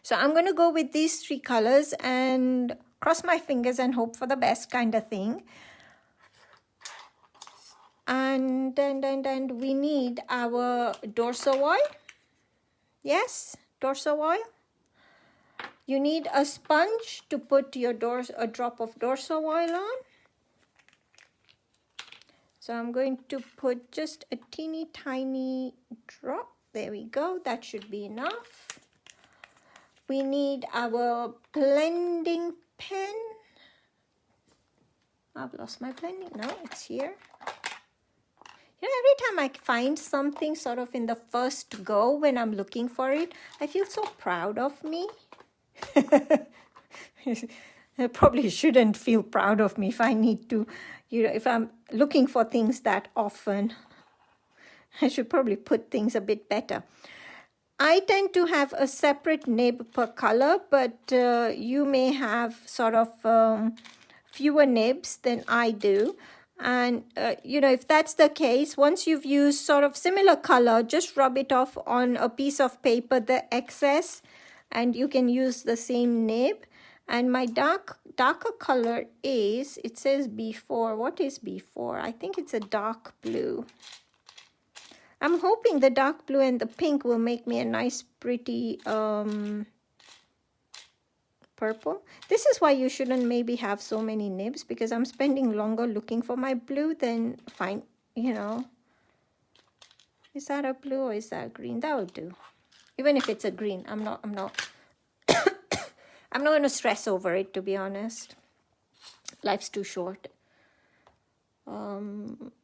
So I'm going to go with these 3 colors and cross my fingers and hope for the best kind of thing. And then we need our dorso oil. Yes, dorso oil. You need a sponge to put your a drop of dorso oil on. So I'm going to put just a teeny tiny drop. There we go. That should be enough. We need our blending pen. I've lost my blending. No, it's here. You know, every time I find something sort of in the first go when I'm looking for it, I feel so proud of me. I probably shouldn't feel proud of me if I need to, you know, if I'm looking for things that often. I should probably put things a bit better. I tend to have a separate nib per color, but you may have sort of fewer nibs than I do. And, you know, if that's the case, once you've used sort of similar color, just rub it off on a piece of paper, the excess, and you can use the same nib. And my darker color is, it says B4. What is B4? I think it's a dark blue. I'm hoping the dark blue and the pink will make me a nice, pretty purple. This is why you shouldn't maybe have so many nibs, because I'm spending longer looking for my blue than find, you know. Is that a blue or is that green? That will do. Even if it's a green, I'm not I'm not going to stress over it, to be honest. Life's too short.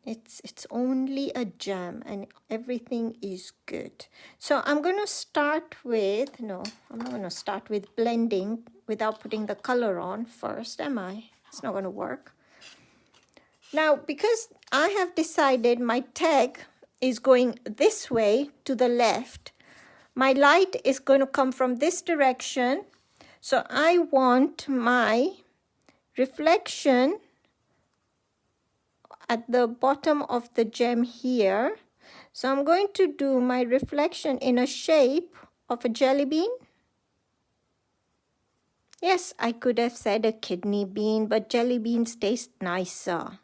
It's only a gem and everything is good. So I'm going to start with, no, I'm not going to start with blending without putting the color on first, am I? It's not going to work. Now, because I have decided my tag is going this way to the left, my light is going to come from this direction. So I want my reflection at the bottom of the gem here. So I'm going to do my reflection in a shape of a jelly bean. Yes, I could have said a kidney bean, but jelly beans taste nicer.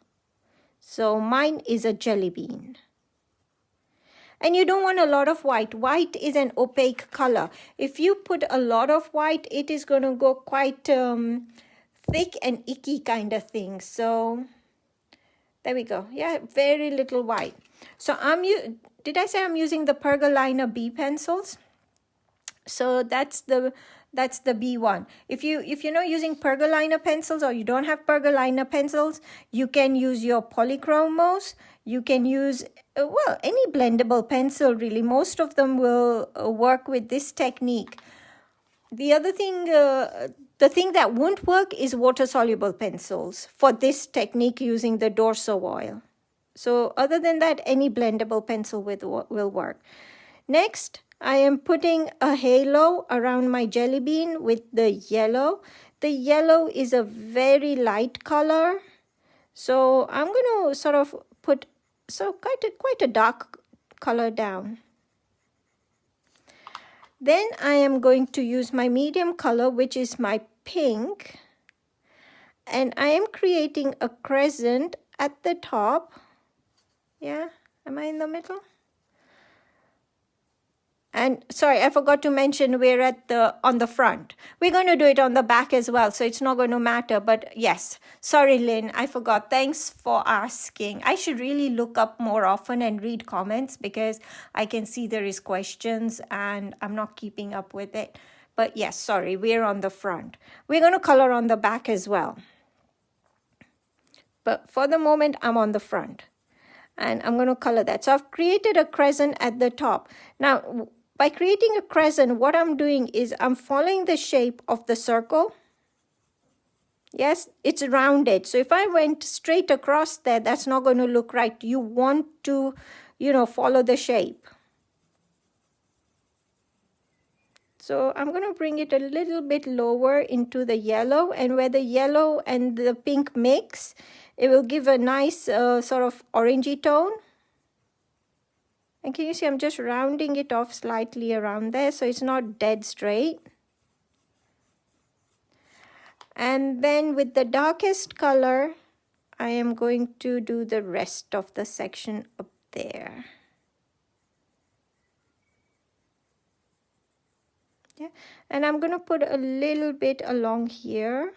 So mine is a jelly bean. And you don't want a lot of white. White is an opaque color. If you put a lot of white, it is going to go quite thick and icky kind of thing. So there we go. Yeah, very little white. So did I say I'm using the Pergolina B pencils? So that's the B1. If you're not using Pergolina pencils, or you don't have Pergolina pencils, you can use your polychromos. You can use well, any blendable pencil really. Most of them will work with this technique. The other thing, the thing that won't work is water-soluble pencils for this technique using the Dorso oil. So other than that, any blendable pencil will work. Next, I am putting a halo around my jelly bean with the yellow. The yellow is a very light color. So I'm going to sort of put quite a dark color down. Then I am going to use my medium color, which is my pink. And I am creating a crescent at the top. Yeah, am I in the middle? And sorry, I forgot to mention we're on the front. We're going to do it on the back as well, so it's not going to matter. But yes, sorry, Lynn, I forgot. Thanks for asking. I should really look up more often and read comments because I can see there is questions and I'm not keeping up with it. But yes, sorry, we're on the front. We're going to color on the back as well. But for the moment, I'm on the front. And I'm going to color that. So I've created a crescent at the top. Now, by creating a crescent, what I'm doing is I'm following the shape of the circle. Yes, it's rounded. So if I went straight across there, that's not going to look right. You want to, follow the shape. So I'm going to bring it a little bit lower into the yellow. And where the yellow and the pink mix, it will give a nice sort of orangey tone. And can you see I'm just rounding it off slightly around there so it's not dead straight. And then with the darkest color, I am going to do the rest of the section up there. Yeah, and I'm going to put a little bit along here.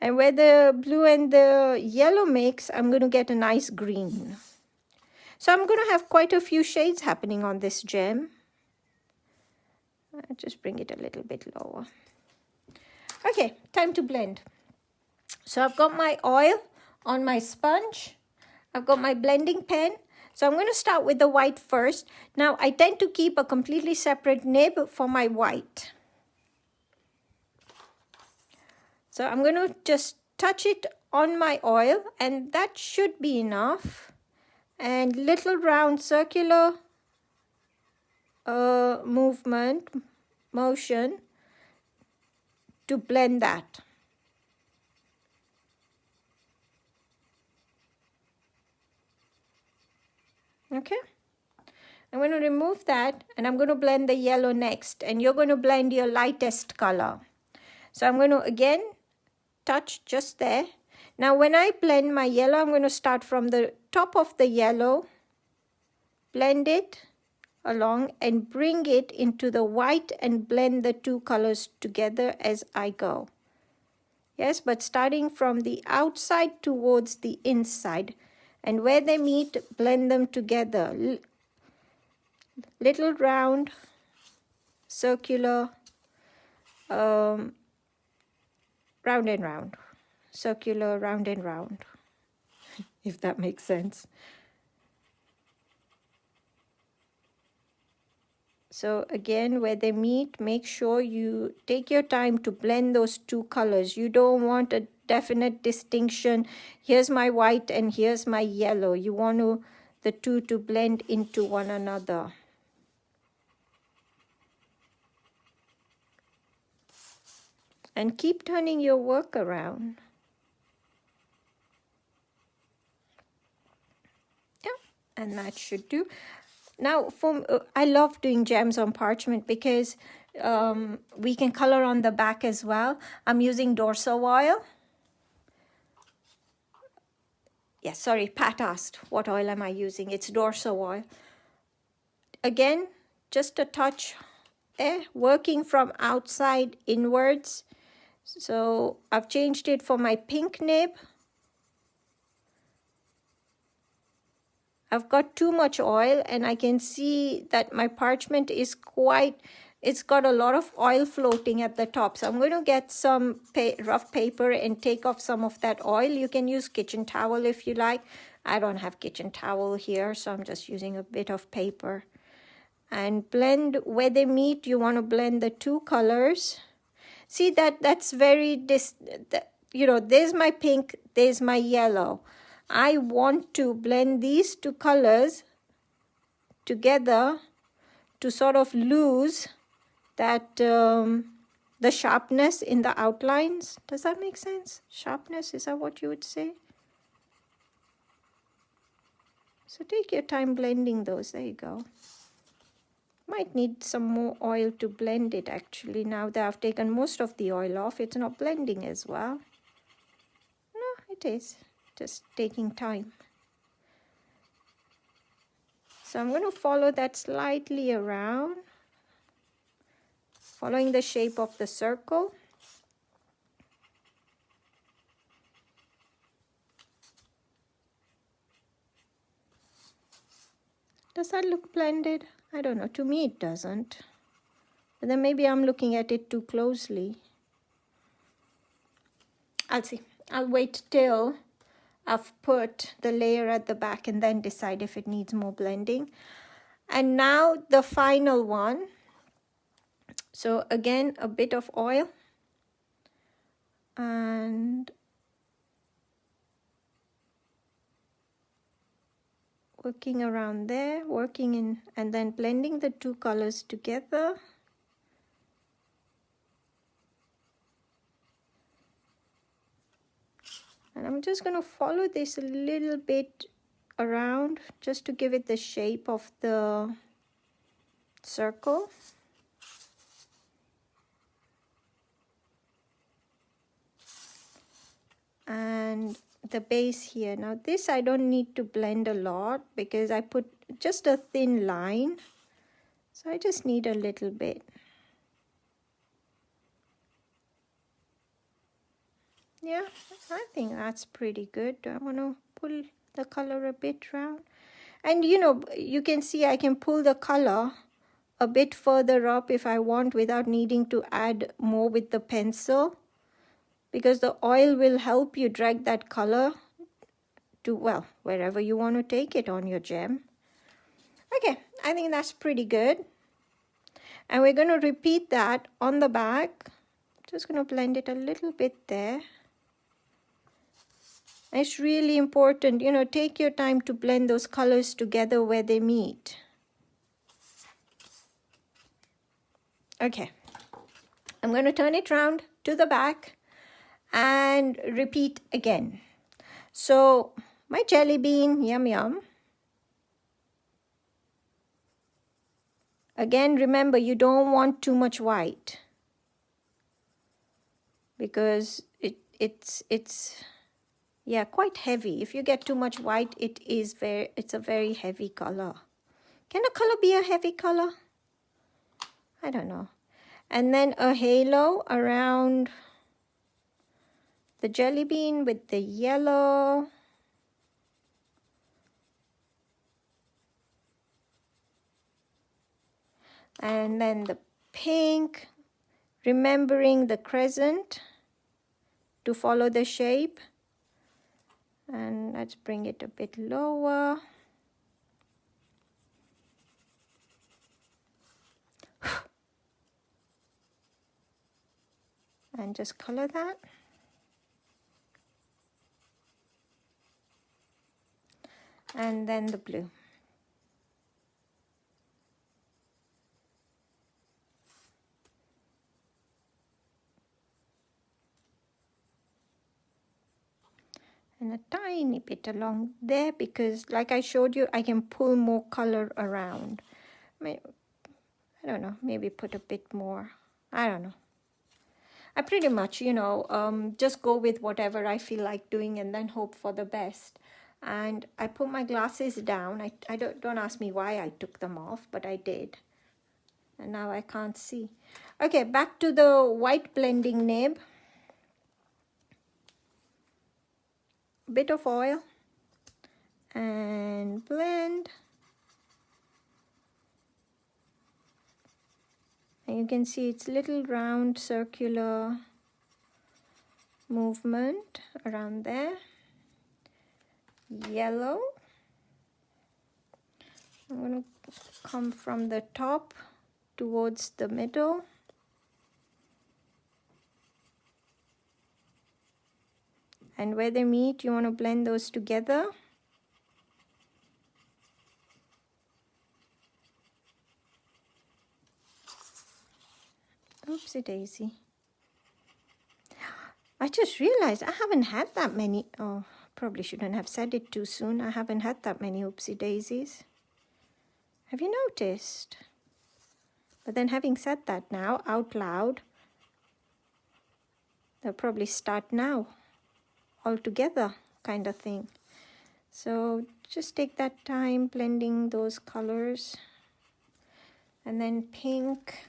And where the blue and the yellow mix, I'm going to get a nice green. So I'm going to have quite a few shades happening on this gem. I'll just bring it a little bit lower. Okay, time to blend. So I've got my oil on my sponge. I've got my blending pen. So I'm going to start with the white first. Now I tend to keep a completely separate nib for my white. So I'm going to just touch it on my oil, and that should be enough. And little round circular motion to blend that. Okay. I'm going to remove that, and I'm going to blend the yellow next, and you're going to blend your lightest color. So I'm going to again touch just there. Now when I blend my yellow, I'm going to start from the top of the yellow, blend it along and bring it into the white and blend the two colors together as I go. Yes, but starting from the outside towards the inside, and where they meet, blend them together. Little round, circular, round and round. Circular, round and round, if that makes sense. So again, where they meet, make sure you take your time to blend those two colors. You don't want a definite distinction. Here's my white and here's my yellow. You want the two to blend into one another. And keep turning your work around. And that should do. Now, I love doing gems on parchment because we can color on the back as well. I'm using Dorso oil. Yes, sorry, Pat asked, what oil am I using? It's Dorso oil. Again, just a touch there, working from outside inwards. So I've changed it for my pink nib. I've got too much oil and I can see that my parchment is it's got a lot of oil floating at the top. So I'm going to get some rough paper and take off some of that oil. You can use kitchen towel if you like. I don't have kitchen towel here, so I'm just using a bit of paper. And blend where they meet. You want to blend the two colors. See that's very, there's my pink, there's my yellow. I want to blend these two colors together to sort of lose that the sharpness in the outlines. Does that make sense? Sharpness, is that what you would say? So take your time blending those. There you go. Might need some more oil to blend it actually. Now that I've taken most of the oil off, it's not blending as well. No, it is. Just taking time. So I'm going to follow that slightly around, following the shape of the circle. Does that look blended? I don't know. To me it doesn't. But then maybe I'm looking at it too closely. I'll see. I'll wait till I've put the layer at the back and then decide if it needs more blending. And now the final one. So again, a bit of oil. And working around there, working in, and then blending the two colors together. And I'm just going to follow this a little bit around just to give it the shape of the circle. And the base here. Now this I don't need to blend a lot because I put just a thin line. So I just need a little bit. Yeah, I think that's pretty good. I want to pull the color a bit round. And you can see I can pull the color a bit further up if I want without needing to add more with the pencil, because the oil will help you drag that color to, well, wherever you want to take it on your gem. Okay, I think that's pretty good. And we're going to repeat that on the back. Just going to blend it a little bit there. It's really important, take your time to blend those colors together where they meet. Okay, I'm going to turn it round to the back and repeat again. So my jelly bean, yum yum. Again, remember, you don't want too much white because it's yeah, quite heavy. If you get too much white, it's a very heavy color. Can a color be a heavy color? I don't know. And then a halo around the jelly bean with the yellow. And then the pink, remembering the crescent to follow the shape. And let's bring it a bit lower. And just color that. And then the blue. And a tiny bit along there because, like I showed you, I can pull more color around. I don't know, maybe put a bit more. I don't know. I pretty much, just go with whatever I feel like doing and then hope for the best. And I put my glasses down. I don't ask me why I took them off, but I did. And now I can't see. Okay, back to the white blending nib. Bit of oil and blend. And you can see it's little round circular movement around there. Yellow. I'm going to come from the top towards the middle. And where they meet, you want to blend those together. Oopsie daisy. I just realized I haven't had that many. Oh, probably shouldn't have said it too soon. I haven't had that many oopsie daisies. Have you noticed? But then having said that now out loud, they'll probably start now all together kind of thing. So just take that time blending those colors. And then pink.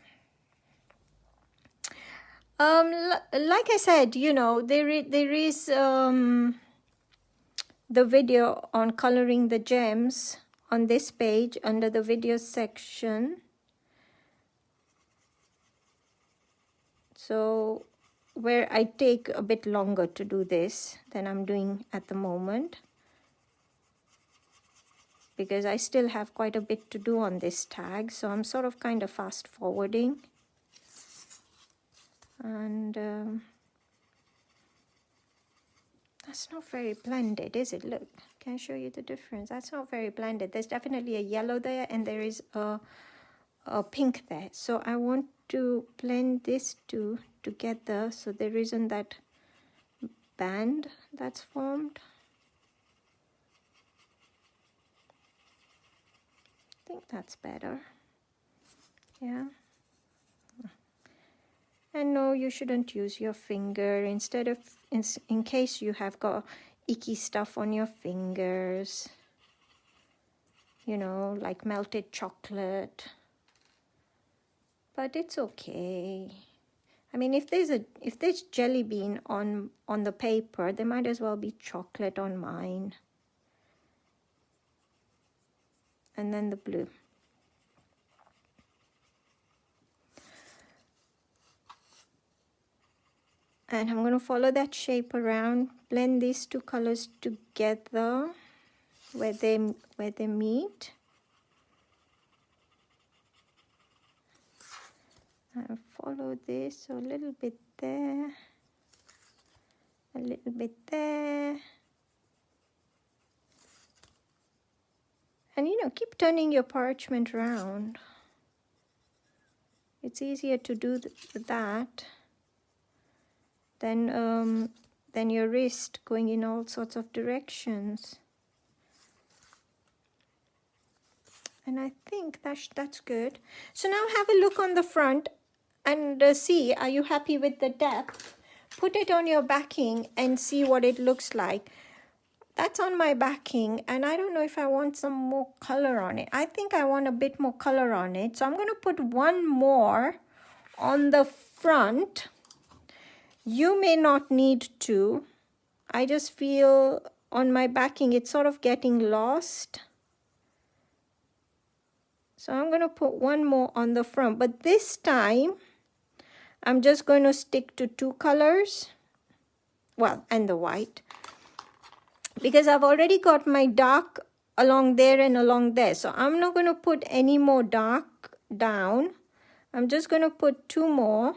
Like I said, you know, there is the video on coloring the gems on this page under the video section. So where I take a bit longer to do this than I'm doing at the moment, because I still have quite a bit to do on this tag, so I'm sort of kind of fast forwarding. And that's not very blended, is it? Look, can I show you the difference? That's not very blended. There's definitely a yellow there and there is a pink there. So I want to blend these two together so there isn't that band that's formed. I think that's better. Yeah. And no, you shouldn't use your finger instead of, in case you have got icky stuff on your fingers, you know, like melted chocolate. But it's okay. I mean, if there's jelly bean on the paper, there might as well be chocolate on mine. And then the blue. And I'm going to follow that shape around, blend these two colors together where they meet. I'll follow this, so a little bit there, a little bit there. And you know, keep turning your parchment around. It's easier to do that than your wrist going in all sorts of directions. And I think that's good. So now have a look on the front and see, are you happy with the depth? Put it on your backing and see what it looks like. That's on my backing, and I don't know if I want some more color on it. I think I want a bit more color on it. So I'm going to put one more on the front. You may not need to. I just feel on my backing it's sort of getting lost. So I'm going to put one more on the front. But this time, I'm just going to stick to two colors. Well, and the white. Because I've already got my dark along there and along there. So I'm not going to put any more dark down. I'm just going to put two more.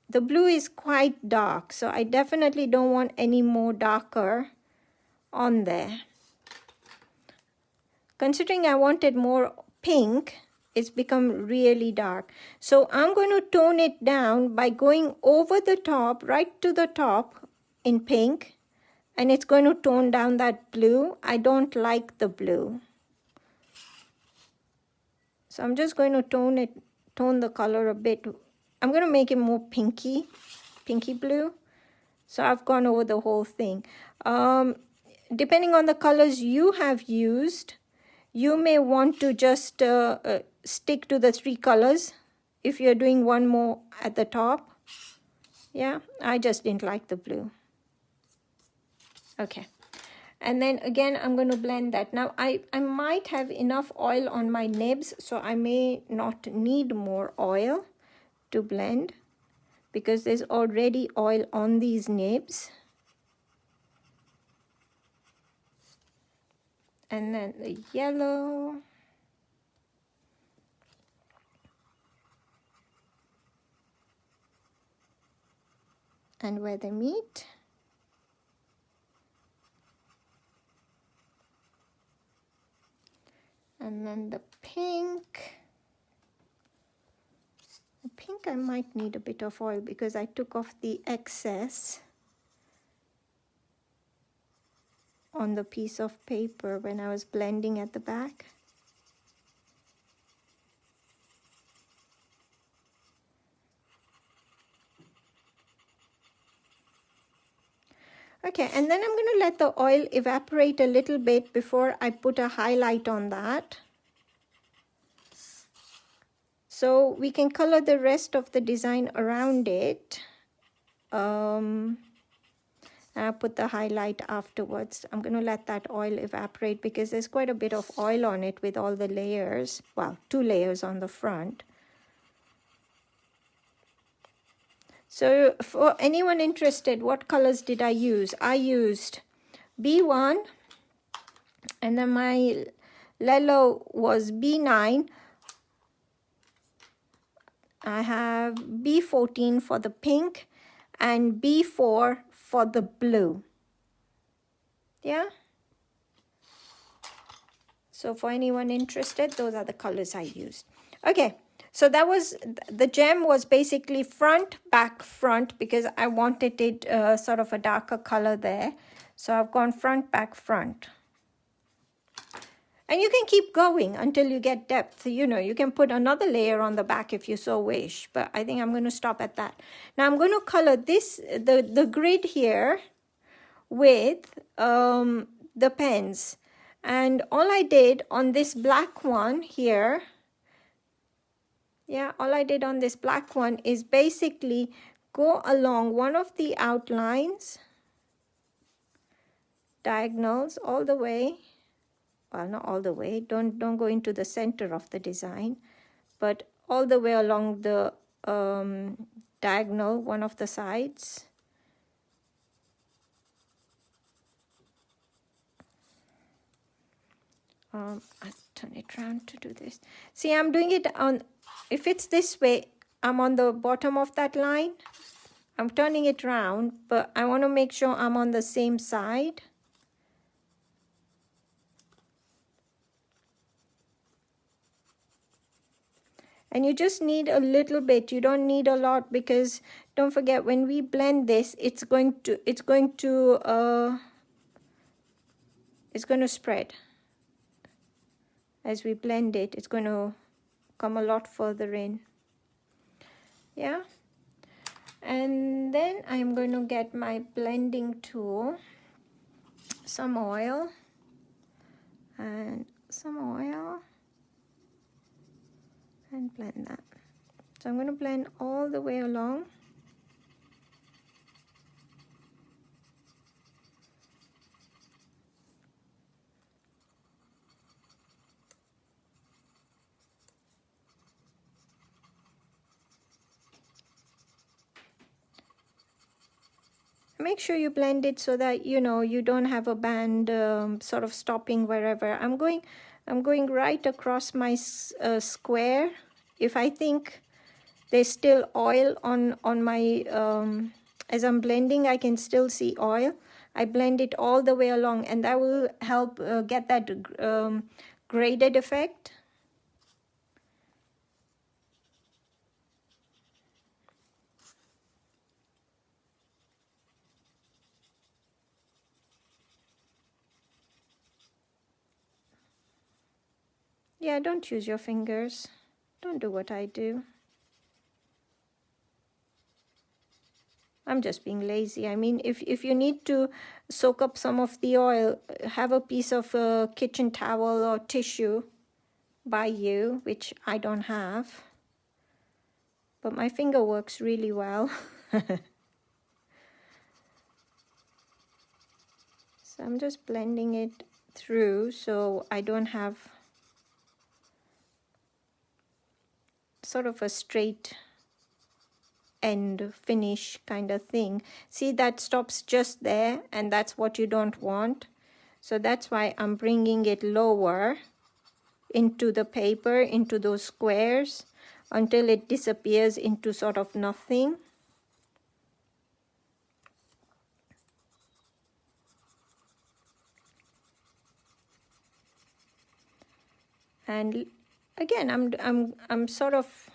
The blue is quite dark, so I definitely don't want any more darker on there. Considering I wanted more pink, it's become really dark. So I'm going to tone it down by going over the top, right to the top in pink, and it's going to tone down that blue. I don't like the blue. So I'm just going to tone the color a bit. I'm going to make it more pinky blue. So I've gone over the whole thing. depending on the colors you have used, you may want to just stick to the 3 colors if you're doing one more at the top. Yeah, I just didn't like the blue. Okay. And then again, I'm going to blend that. Now, I might have enough oil on my nibs, so I may not need more oil to blend because there's already oil on these nibs. And then the yellow. And where they meet. And then the pink. The pink I might need a bit of oil because I took off the excess on the piece of paper when I was blending at the back. Okay, and then I'm going to let the oil evaporate a little bit before I put a highlight on that. So we can color the rest of the design around it. I'll put the highlight afterwards. I'm going to let that oil evaporate because there's quite a bit of oil on it with all the layers. Well, 2 layers on the front. So for anyone interested, what colors did I use? I used B1, and then my Lelo was B9. I have B14 for the pink and B4 for the blue. Yeah? So for anyone interested, those are the colors I used. Okay. So that was, the gem was basically front, back, front, because I wanted it sort of a darker color there. So I've gone front, back, front. And you can keep going until you get depth. You know, you can put another layer on the back if you so wish, but I think I'm going to stop at that. Now I'm going to color this, the grid here with the pens. And all I did on this black one here, yeah, all I did on this black one is basically go along one of the outlines, diagonals all the way. Well, not all the way. Don't go into the center of the design, but all the way along the diagonal, one of the sides. I'll turn it around to do this. See, I'm doing it on, if it's this way, I'm on the bottom of that line. I'm turning it around, but I want to make sure I'm on the same side. And you just need a little bit. You don't need a lot because don't forget when we blend this, it's going to spread. As we blend it, it's going to come a lot further in. Yeah. And then I'm going to get my blending tool, some oil, and some oil, and blend that. So I'm going to blend all the way along. Make sure you blend it so that you know you don't have a band sort of stopping wherever. I'm going right across my square. If I think there's still oil on my as I'm blending, I can still see oil. I blend it all the way along, and that will help get that graded effect. Yeah, don't use your fingers. Don't do what I do. I'm just being lazy. I mean, if you need to soak up some of the oil, have a piece of kitchen towel or tissue by you, which I don't have. But my finger works really well. So I'm just blending it through so I don't have sort of a straight end finish kind of thing. See, that stops just there, and that's what you don't want. So that's why I'm bringing it lower into the paper, into those squares, until it disappears into sort of nothing. And again, I'm sort of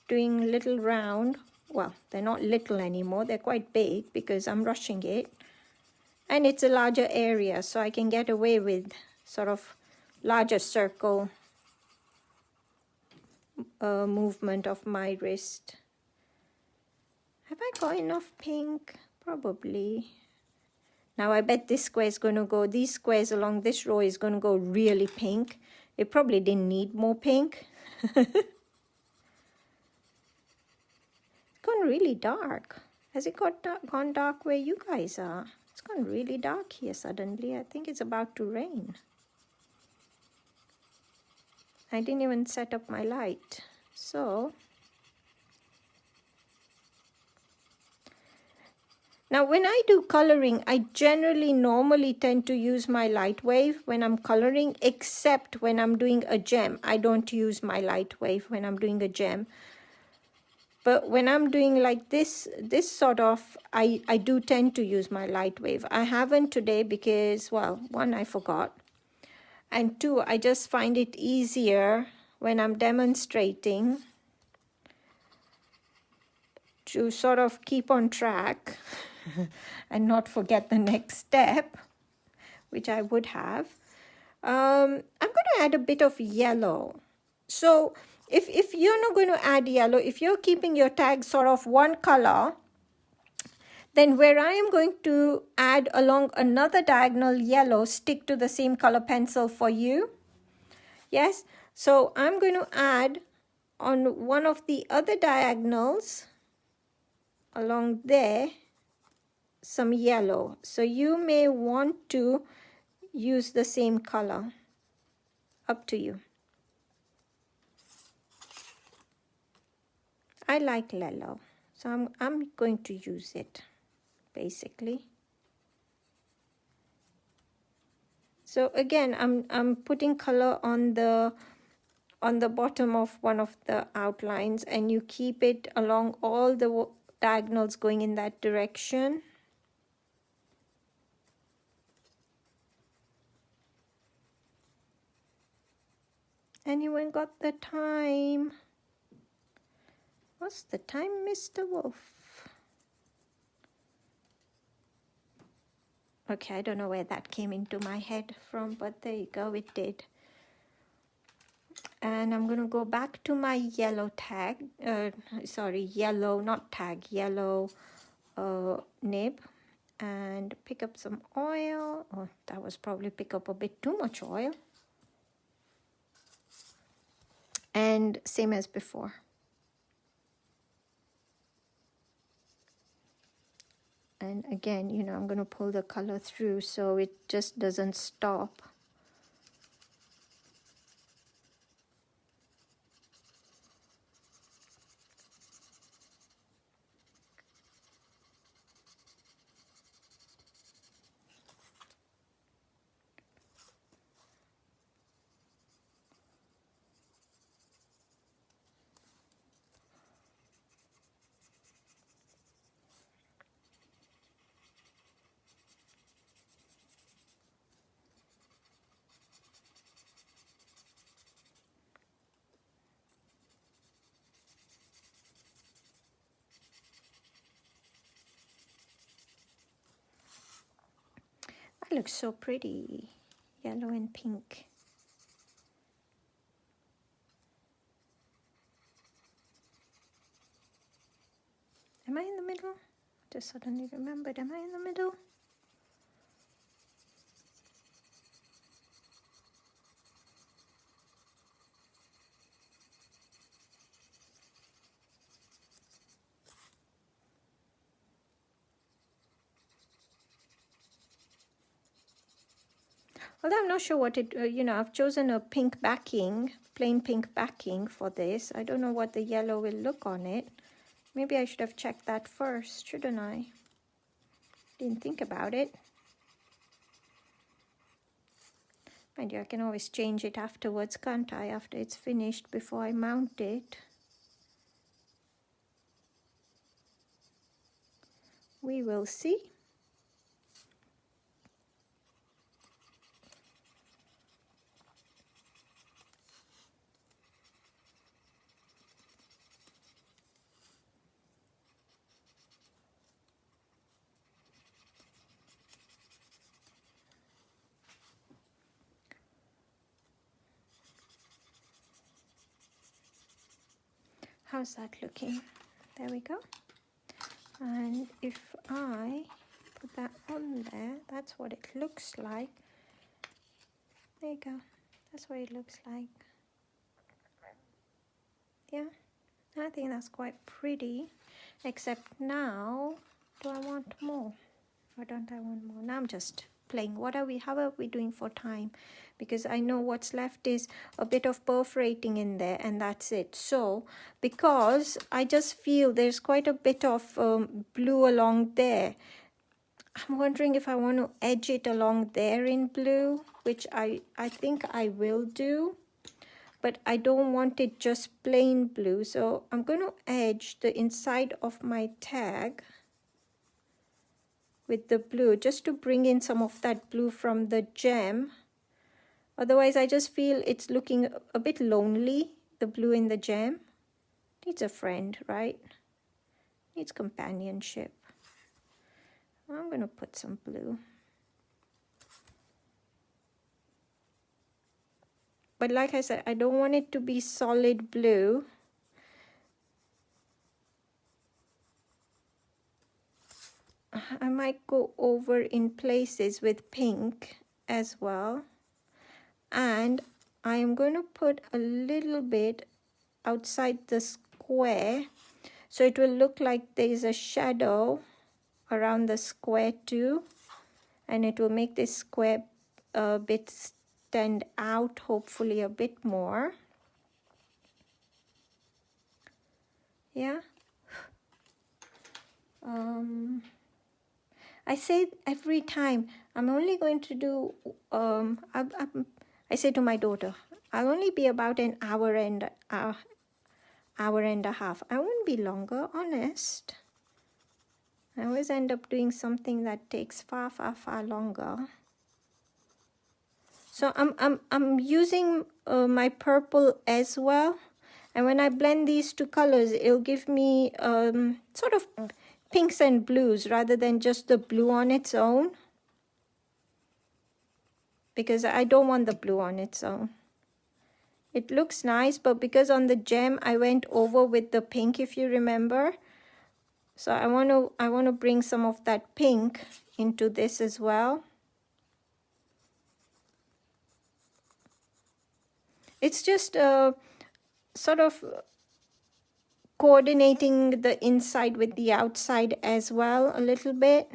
doing little round. Well, they're not little anymore, they're quite big because I'm rushing it. And it's a larger area, so I can get away with sort of larger circle movement of my wrist. Have I got enough pink? Probably. Now I bet this square is going to go, these squares along this row is going to go really pink. It probably didn't need more pink. It's gone really dark. Has it gone dark where you guys are? It's gone really dark here suddenly. I think it's about to rain. I didn't even set up my light. So now when I do coloring, I generally normally tend to use my light wave when I'm coloring, except when I'm doing a gem. I don't use my light wave when I'm doing a gem. But when I'm doing like this sort of, I do tend to use my light wave. I haven't today because, well, one, I forgot. And two, I just find it easier when I'm demonstrating to sort of keep on track and not forget the next step, which I would have. I'm going to add a bit of yellow. So if you're not going to add yellow, if you're keeping your tag sort of one color, then where I am going to add along another diagonal yellow, stick to the same color pencil for you. Yes, so I'm going to add on one of the other diagonals along there some yellow. So you may want to use the same color, up to you. I like yellow, so I'm going to use it basically. So again, I'm putting color on the bottom of one of the outlines, and you keep it along all the diagonals going in that direction. Anyone got the time? What's the time, Mr. Wolf? Okay, I don't know where that came into my head from, but there you go, it did. And I'm going to go back to my yellow tag, yellow, not tag, yellow nib, and pick up some oil. Oh, that was probably pick up a bit too much oil. And same as before. And again, you know, I'm going to pull the color through so it just doesn't stop. That looks so pretty, yellow and pink. Am I in the middle? Just suddenly remembered, am I in the middle? Although I'm not sure what it, I've chosen a pink backing, plain pink backing for this. I don't know what the yellow will look on it. Maybe I should have checked that first, shouldn't I? Didn't think about it. Mind you, I can always change it afterwards, can't I? After it's finished, before I mount it. We will see. How's that looking? There we go. And if I put that on there, that's what it looks like. There you go. That's what it looks like. Yeah, I think that's quite pretty. Except now, do I want more? Or don't I want more? Now I'm just playing. How are we doing for time? Because I know what's left is a bit of perforating in there, and that's it. So because I just feel there's quite a bit of blue along there, I'm wondering if I want to edge it along there in blue, which I think I will do, but I don't want it just plain blue. So I'm going to edge the inside of my tag with the blue, just to bring in some of that blue from the gem. Otherwise, I just feel it's looking a bit lonely, the blue in the gem. Needs a friend, right? Needs companionship. I'm going to put some blue. But like I said, I don't want it to be solid blue. I might go over in places with pink as well. And I am going to put a little bit outside the square, so it will look like there is a shadow around the square too, and it will make this square a bit stand out, hopefully a bit more. Yeah. I say every time I'm only going to do I say to my daughter, I'll only be about an hour and a half. I won't be longer, honest. I always end up doing something that takes far longer. So I'm using my purple as well, and when I blend these two colors, it'll give me sort of pinks and blues rather than just the blue on its own, because I don't want the blue on its own. It looks nice, but because on the gem I went over with the pink, if you remember. So I want to bring some of that pink into this as well. It's just sort of coordinating the inside with the outside as well a little bit.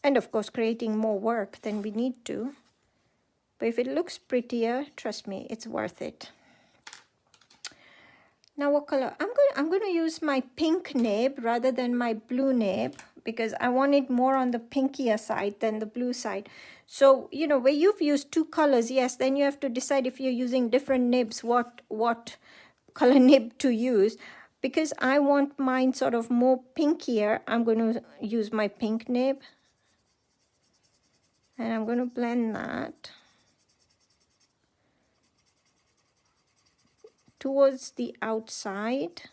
And of course creating more work than we need to. But if it looks prettier, trust me, it's worth it. Now what color? I'm going to use my pink nib rather than my blue nib, because I want it more on the pinkier side than the blue side. So, you know, where you've used two colors, yes, then you have to decide if you're using different nibs, what color nib to use. Because I want mine sort of more pinkier, I'm going to use my pink nib. And I'm going to blend that towards the outside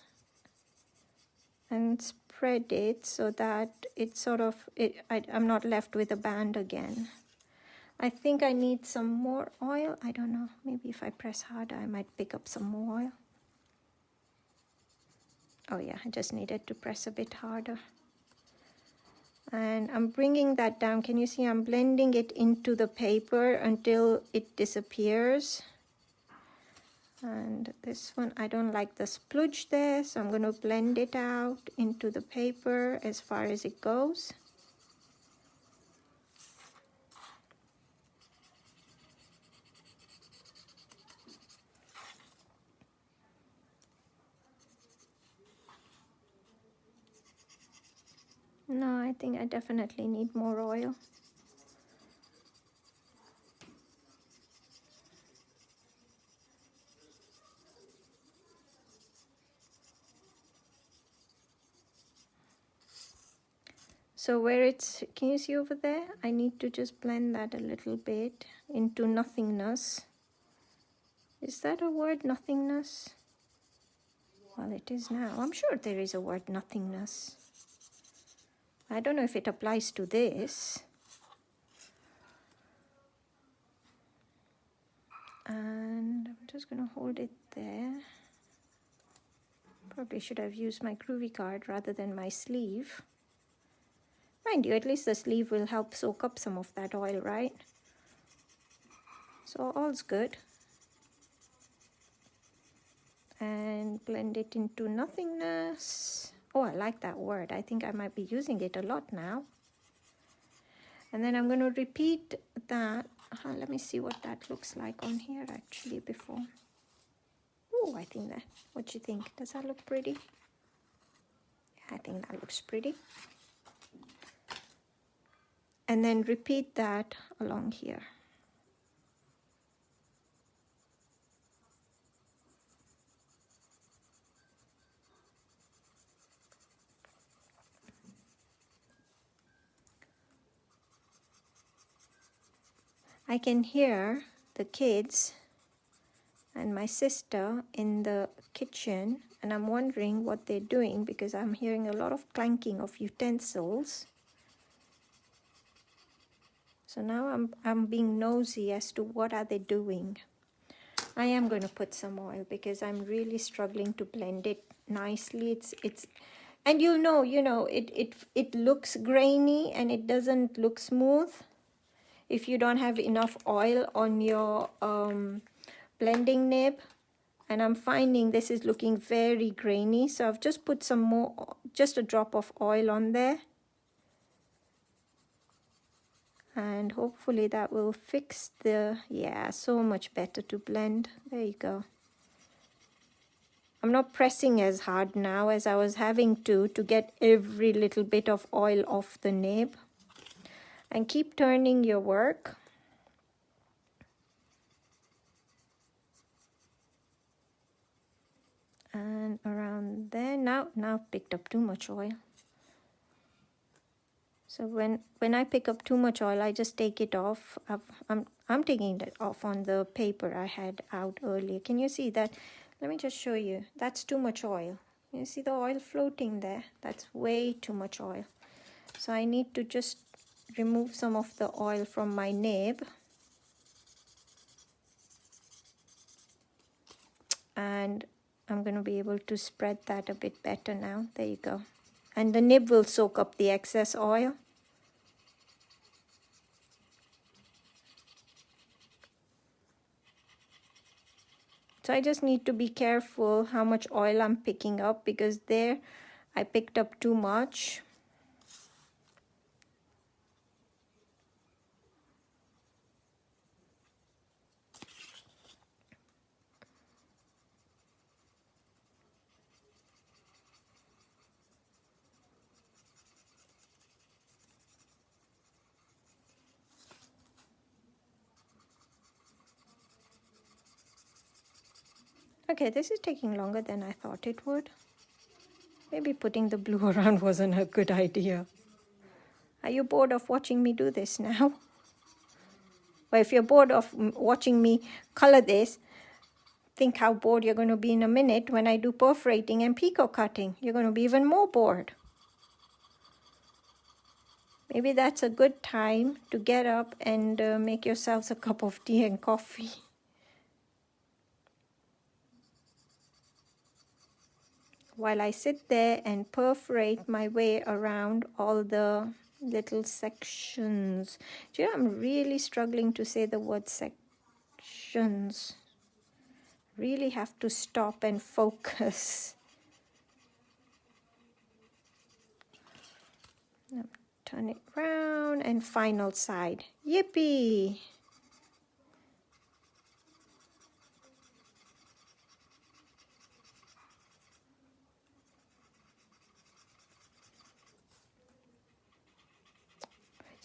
and spread it so that it's sort of, I'm not left with a band again. I think I need some more oil. I don't know, maybe if I press harder I might pick up some more oil. Oh yeah, I just needed to press a bit harder. And I'm bringing that down. Can you see I'm blending it into the paper until it disappears? And this one, I don't like the spludge there, so I'm going to blend it out into the paper as far as it goes. No, I think I definitely need more oil. So where it's, can you see over there? I need to just blend that a little bit into nothingness. Is that a word, nothingness? Well, it is now. I'm sure there is a word, nothingness. I don't know if it applies to this. And I'm just going to hold it there. Probably should have used my Groovi card rather than my sleeve. Mind you, at least the sleeve will help soak up some of that oil, right? So all's good. And blend it into nothingness. Oh, I like that word. I think I might be using it a lot now. And then I'm going to repeat that. Let me see what that looks like on here actually before. Oh, I think that, what do you think? Does that look pretty? I think that looks pretty. And then repeat that along here. I can hear the kids and my sister in the kitchen, and I'm wondering what they're doing because I'm hearing a lot of clanking of utensils. So now I'm being nosy as to what are they doing. I am going to put some oil because I'm really struggling to blend it nicely. It's and you know it looks grainy and it doesn't look smooth if you don't have enough oil on your blending nib. And I'm finding this is looking very grainy, so I've just put some more, just a drop of oil on there. And hopefully that will fix the, yeah, so much better to blend. There you go. I'm not pressing as hard now as I was having to get every little bit of oil off the nib. And keep turning your work. And around there, now I've picked up too much oil. So when I pick up too much oil, I just take it off. I'm taking it off on the paper I had out earlier. Can you see that? Let me just show you. That's too much oil. You see the oil floating there? That's way too much oil. So I need to just remove some of the oil from my nib. And I'm going to be able to spread that a bit better now. There you go. And the nib will soak up the excess oil. So I just need to be careful how much oil I'm picking up, because there I picked up too much. Okay, this is taking longer than I thought it would. Maybe putting the blue around wasn't a good idea. Are you bored of watching me do this now? Well, if you're bored of watching me color this, think how bored you're going to be in a minute when I do perforating and picot cutting. You're going to be even more bored. Maybe that's a good time to get up and make yourselves a cup of tea and coffee. while I sit there and perforate my way around all the little sections. Do you know, I'm really struggling to say the word sections. Really have to stop and focus. Turn it round and final side. Yippee!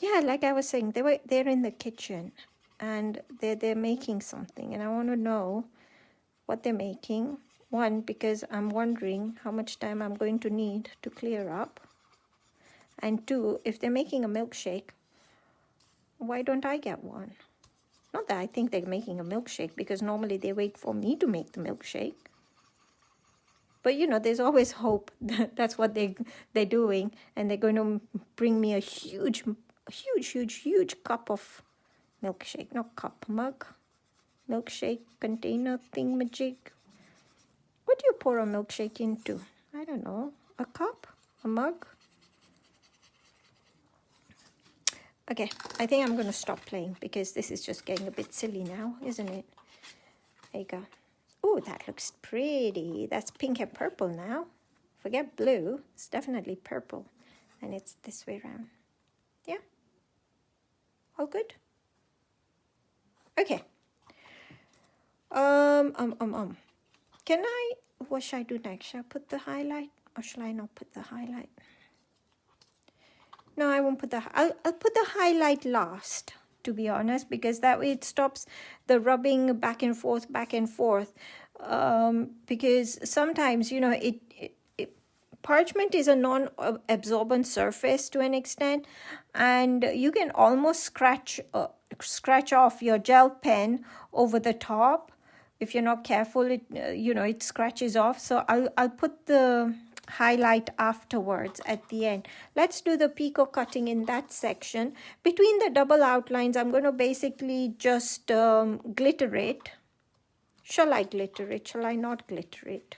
Yeah, like I was saying, they're in the kitchen and they're making something, and I want to know what they're making. One, because I'm wondering how much time I'm going to need to clear up. And two, if they're making a milkshake, why don't I get one? Not that I think they're making a milkshake, because normally they wait for me to make the milkshake. But you know, there's always hope that that's what they're doing, and they're going to bring me a huge cup of milkshake. Not cup, mug. Milkshake container thingamajig. What do you pour a milkshake into? I don't know. A cup? A mug? Okay, I think I'm going to stop playing because this is just getting a bit silly now, isn't it? There you go. Oh, that looks pretty. That's pink and purple now. Forget blue. It's definitely purple. And it's this way around. Yeah? All good? Okay. Can I, what should I do next? Shall I put the highlight or shall I not put the highlight? No, I won't put I'll put the highlight last, to be honest, because that way it stops the rubbing back and forth. Because sometimes, you know, parchment is a non-absorbent surface to an extent, and you can almost scratch off your gel pen over the top. If you're not careful, it scratches off. So I'll put the highlight afterwards at the end. Let's do the picot cutting in that section. Between the double outlines, I'm going to basically just glitter it. Shall I glitter it? Shall I not glitter it?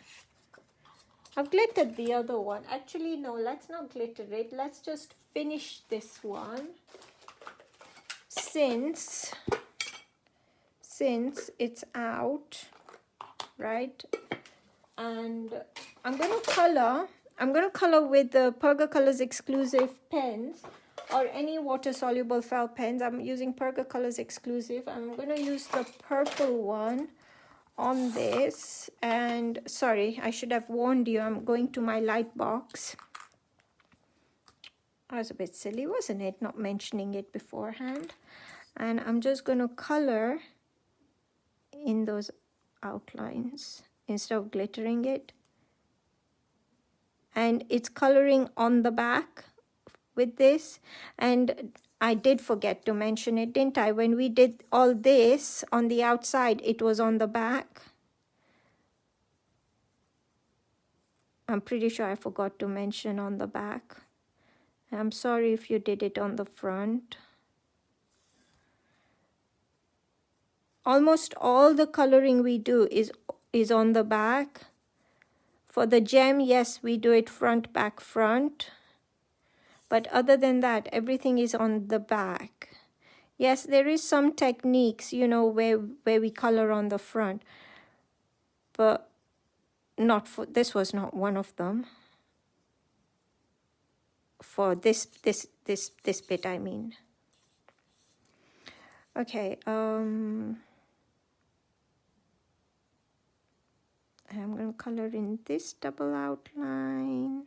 I've glittered the other one. Actually, no, let's not glitter it. Let's just finish this one. Since it's out, right? And I'm going to color with the Pergocolors exclusive pens or any water-soluble felt pens. I'm using Pergocolors exclusive. I'm going to use the purple one on this. And sorry, I should have warned you, I'm going to my light box. I was a bit silly, wasn't it, not mentioning it beforehand. And I'm just going to color in those outlines instead of glittering it. And it's coloring on the back with this. And I did forget to mention it, didn't I? When we did all this on the outside, it was on the back. I'm pretty sure I forgot to mention on the back. I'm sorry if you did it on the front. Almost all the coloring we do is on the back. For the gem, yes, we do it front, back, front. But other than that, everything is on the back. Yes, there is some techniques, you know, where we color on the front. But not for, this was not one of them. For this bit, I mean. Okay, I'm going to color in this double outline.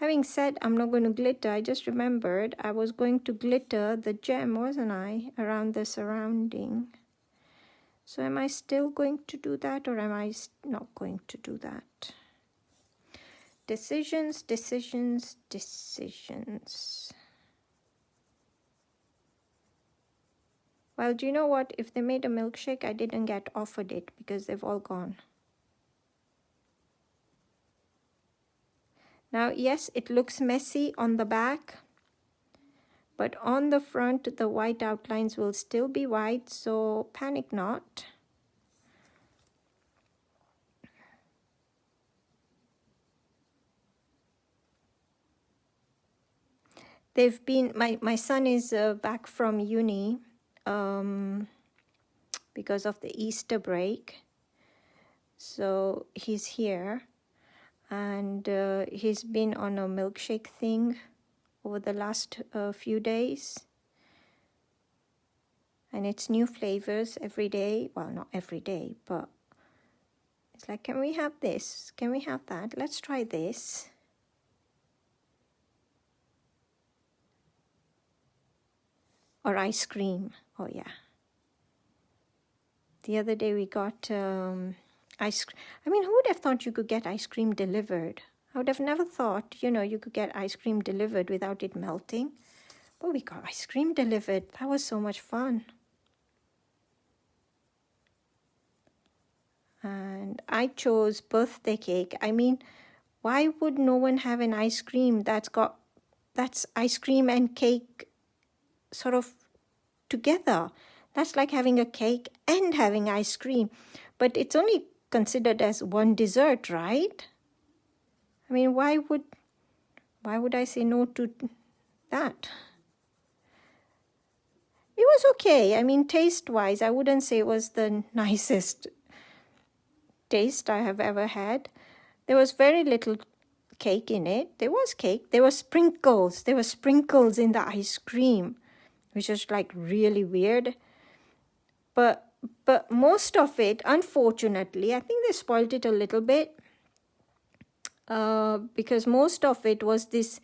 Having said I'm not going to glitter, I just remembered I was going to glitter the gem, wasn't I, around the surrounding. So am I still going to do that, or am I not going to do that? Decisions, decisions, decisions. Well, do you know what? If they made a milkshake, I didn't get offered it because they've all gone. Now, yes, it looks messy on the back, but on the front, the white outlines will still be white, so panic not. they've been, my son is back from uni because of the Easter break. So he's here, and he's been on a milkshake thing over the last few days. And it's new flavors every day. Well, not every day, but it's like, can we have this? Can we have that? Let's try this. Or ice cream. Oh, yeah. The other day we got ice cream. I mean, who would have thought you could get ice cream delivered? I would have never thought, you know, you could get ice cream delivered without it melting. But we got ice cream delivered. That was so much fun. And I chose birthday cake. I mean, why would no one have an ice cream that's ice cream and cake sort of together? That's like having a cake and having ice cream. But it's only considered as one dessert, right? I mean, why would I say no to that? It was okay. I mean, taste-wise, I wouldn't say it was the nicest taste I have ever had. There was very little cake in it. There was cake. There were sprinkles. There were sprinkles in the ice cream, which was like really weird. But most of it, unfortunately, I think they spoiled it a little bit because most of it was this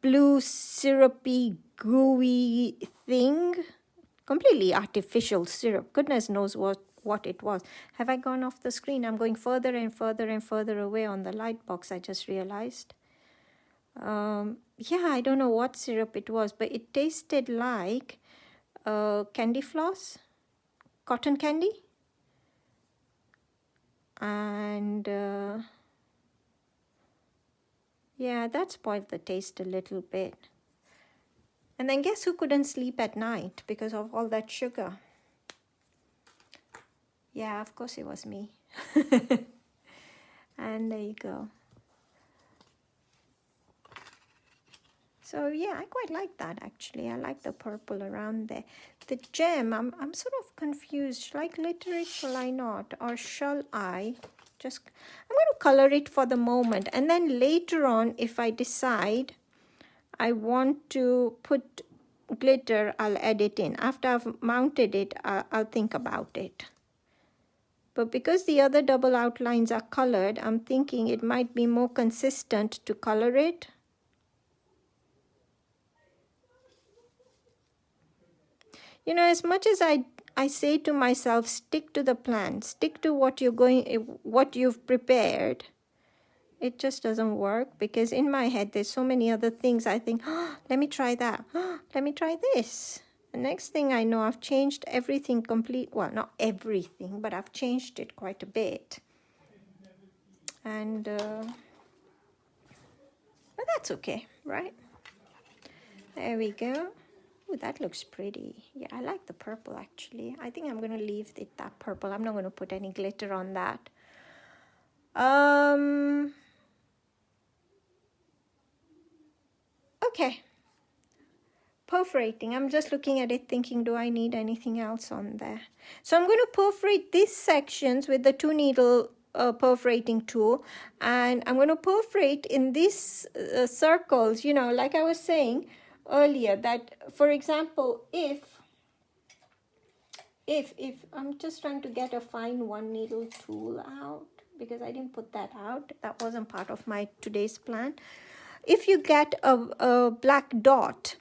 blue syrupy gooey thing, completely artificial syrup. Goodness knows what it was. Have I gone off the screen? I'm going further and further and further away on the light box, I just realized. Yeah, I don't know what syrup it was, but it tasted like candy floss, cotton candy. And yeah, that spoiled the taste a little bit. And then guess who couldn't sleep at night because of all that sugar? Yeah, of course it was me. And there you go. So yeah, I quite like that actually. I like the purple around there. The gem, I'm sort of confused. Shall I glitter it? Shall I not? Or shall I just, I'm going to color it for the moment. And then later on, if I decide I want to put glitter, I'll add it in. After I've mounted it, I'll think about it. But because the other double outlines are colored, I'm thinking it might be more consistent to color it. You know, as much as I say to myself, stick to the plan, stick to what you've prepared, it just doesn't work because in my head there's so many other things. I think, oh, let me try that. Oh, let me try this. The next thing I know, I've changed everything well, not everything, but I've changed it quite a bit. And, but that's okay, right? There we go. Ooh, that looks pretty. Yeah, I like the purple actually. I think I'm going to leave it that purple. I'm not going to put any glitter on that. Okay. Perforating. I'm just looking at it thinking, do I need anything else on there? So I'm going to perforate these sections with the 2 needle perforating tool, and I'm going to perforate in these circles, you know, like I was saying earlier, that for example, if I'm just trying to get a fine 1 needle tool out because I didn't put that out. That wasn't part of my today's plan. If you get a black dot,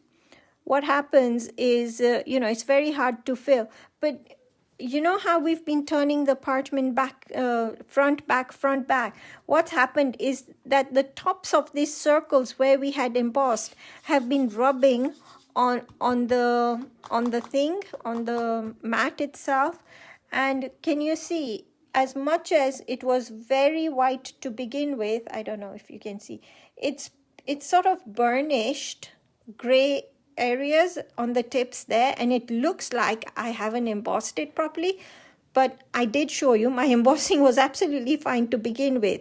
what happens is, you know, it's very hard to fill. But you know how we've been turning the parchment back, front, back, front, back. What's happened is that the tops of these circles where we had embossed have been rubbing on the mat itself. And can you see, as much as it was very white to begin with, I don't know if you can see, it's sort of burnished gray areas on the tips there, and it looks like I haven't embossed it properly, but I did show you my embossing was absolutely fine to begin with.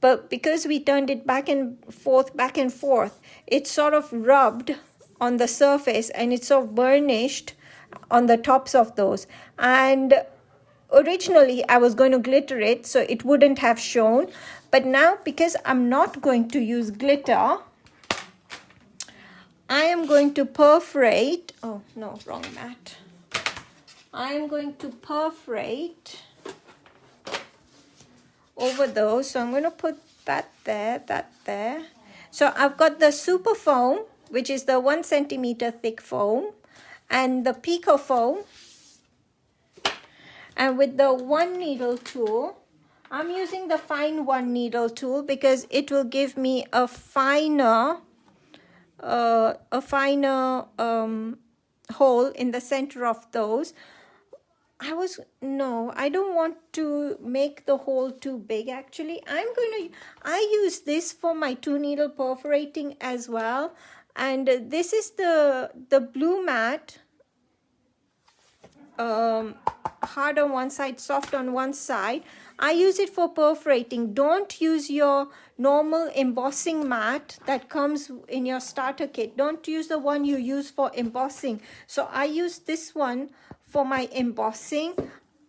but because we turned it back and forth, it sort of rubbed on the surface and it's sort of burnished on the tops of those. And originally I was going to glitter it so it wouldn't have shown, but now because I'm not going to use glitter, I am going to perforate. Oh no, wrong mat. I am going to perforate over those. So I'm going to put that there. So I've got the super foam, which is the 1 centimeter thick foam, and the pico foam. And with the 1 needle tool, I'm using the fine 1 needle tool because it will give me a finer hole in the center of those. I don't want to make the hole too big actually. I use this for my 2 needle perforating as well. And this is the blue mat, hard on one side, soft on one side. I use it for perforating. Don't use your normal embossing mat that comes in your starter kit. Don't use the one you use for embossing. So I use this one for my embossing.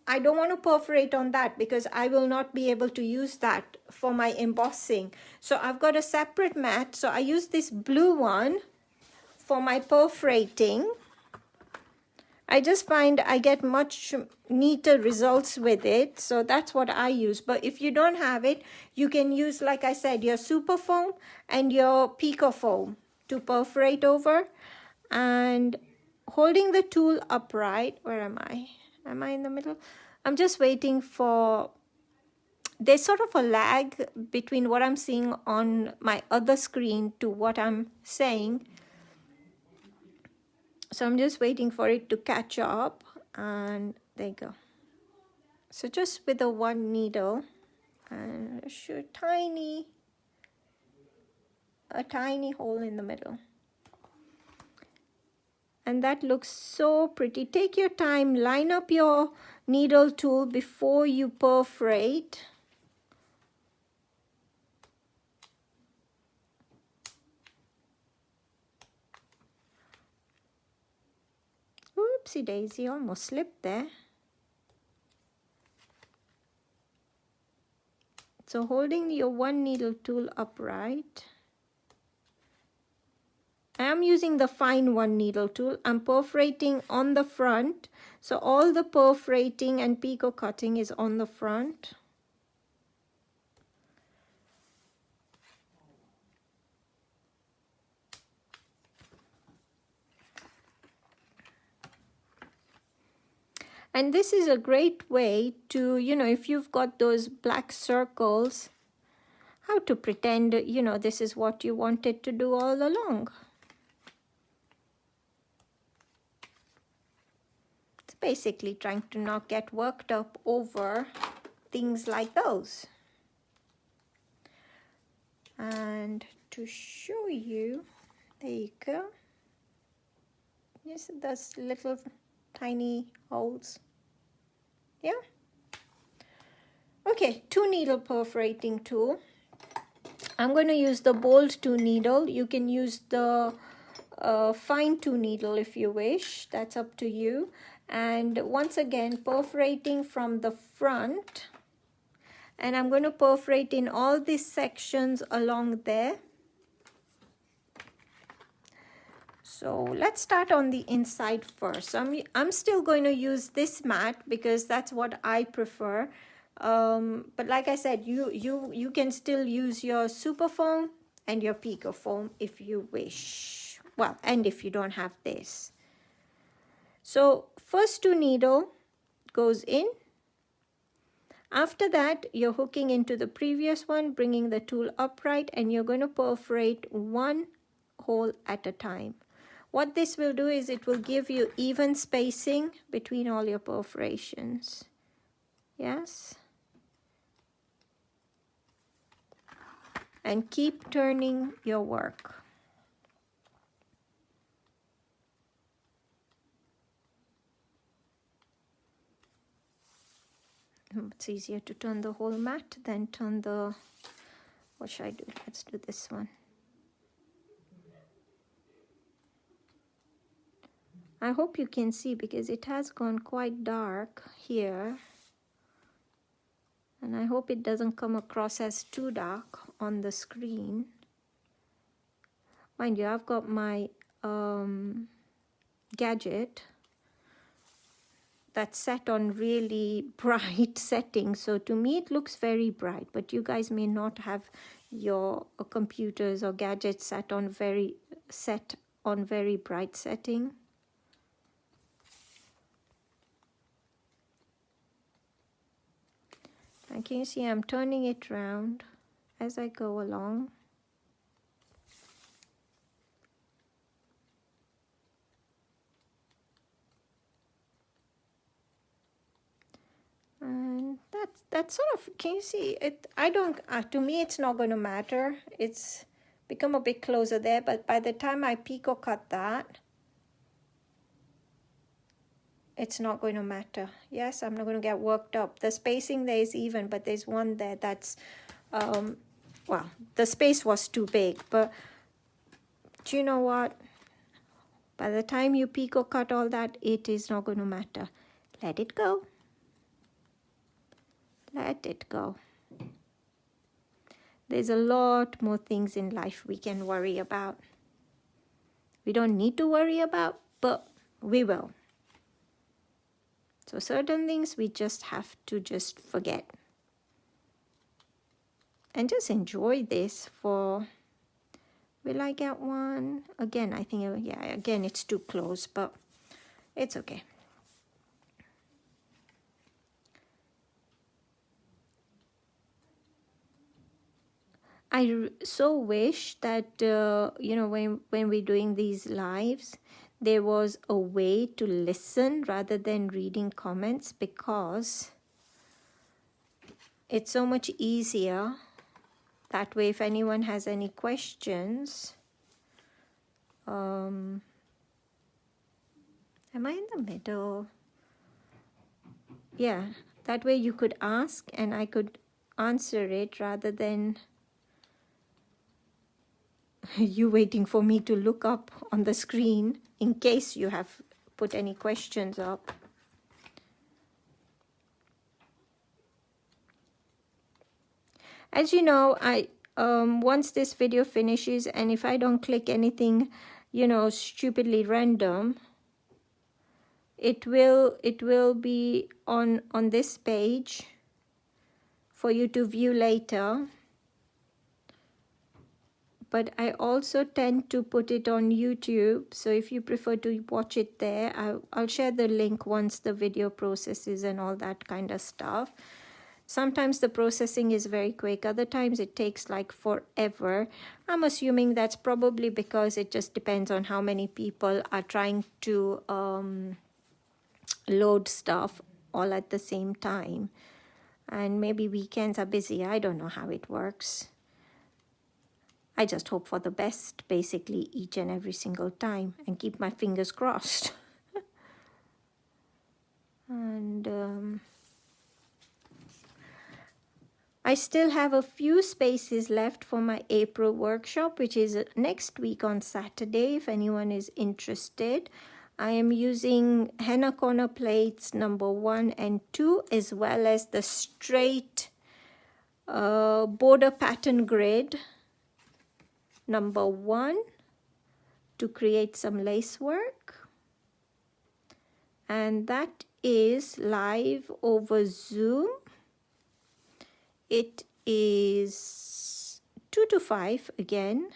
I don't want to perforate on that because I will not be able to use that for my embossing. So I've got a separate mat. So I use this blue one for my perforating. I just find I get much neater results with it. So that's what I use. But if you don't have it, you can use, like I said, your super foam and your pico foam to perforate over. And holding the tool upright, where am I? Am I in the middle? I'm just waiting for, there's sort of a lag between what I'm seeing on my other screen to what I'm saying. So I'm just waiting for it to catch up, and there you go. So just with the 1 needle, and a tiny hole in the middle. And that looks so pretty. Take your time, line up your needle tool before you perforate. Oopsie daisy, almost slipped there. So holding your 1 needle tool upright. I am using the fine 1 needle tool. I'm perforating on the front. So all the perforating and pico cutting is on the front. And this is a great way to, if you've got those black circles, how to pretend, this is what you wanted to do all along. It's basically trying to not get worked up over things like those. And to show you, there you go. Yes, those little tiny holes. Yeah. Okay, 2 needle perforating tool. I'm going to use the bold 2 needle. You can use the fine 2 needle if you wish. That's up to you. And once again, perforating from the front. And I'm going to perforate in all these sections along there. So let's start on the inside first. So I'm still going to use this mat because that's what I prefer. But like I said, you can still use your super foam and your pico foam if you wish. Well, and if you don't have this. So first 2 needle goes in. After that, you're hooking into the previous one, bringing the tool upright, and you're going to perforate 1 hole at a time. What this will do is it will give you even spacing between all your perforations. Yes. And keep turning your work. It's easier to turn the whole mat than turn the What should I do? Let's do this one. I hope you can see because it has gone quite dark here. And I hope it doesn't come across as too dark on the screen. Mind you, I've got my gadget that's set on really bright settings. So to me, it looks very bright, but you guys may not have your computers or gadgets set on very bright setting. And can you see I'm turning it around as I go along. And that's sort of, can you see it? I don't, to me it's not going to matter. It's become a bit closer there, but by the time I picot cut that, it's not going to matter. Yes, I'm not going to get worked up. The spacing there is even, but there's one there that's, well, the space was too big, but do you know what? By the time you picot cut all that, it is not going to matter. Let it go. Let it go. There's a lot more things in life we can worry about. We don't need to worry about, but we will. So certain things we just have to just forget. And just enjoy this for, will I get one? Again, I think, yeah, again, it's too close, but it's okay. I so wish that, you know, when we're doing these lives, there was a way to listen rather than reading comments, because it's so much easier. That way, if anyone has any questions, am I in the middle? Yeah, that way you could ask and I could answer it rather than you waiting for me to look up on the screen in case you have put any questions up. As you know, I once this video finishes, and if I don't click anything, you know, stupidly random, it will be on this page for you to view later. But I also tend to put it on YouTube, so if you prefer to watch it there, I'll share the link once the video processes and all that kind of stuff. Sometimes the processing is very quick, other times it takes like forever. I'm assuming that's probably because it just depends on how many people are trying to load stuff all at the same time. And maybe weekends are busy, I don't know how it works. I just hope for the best, basically, each and every single time, and keep my fingers crossed. And I still have a few spaces left for my April workshop, which is next week on Saturday, if anyone is interested. I am using henna corner plates number 1 and 2, as well as the straight border pattern grid number 1 to create some lace work, and that is live over Zoom. It is 2 to 5 again,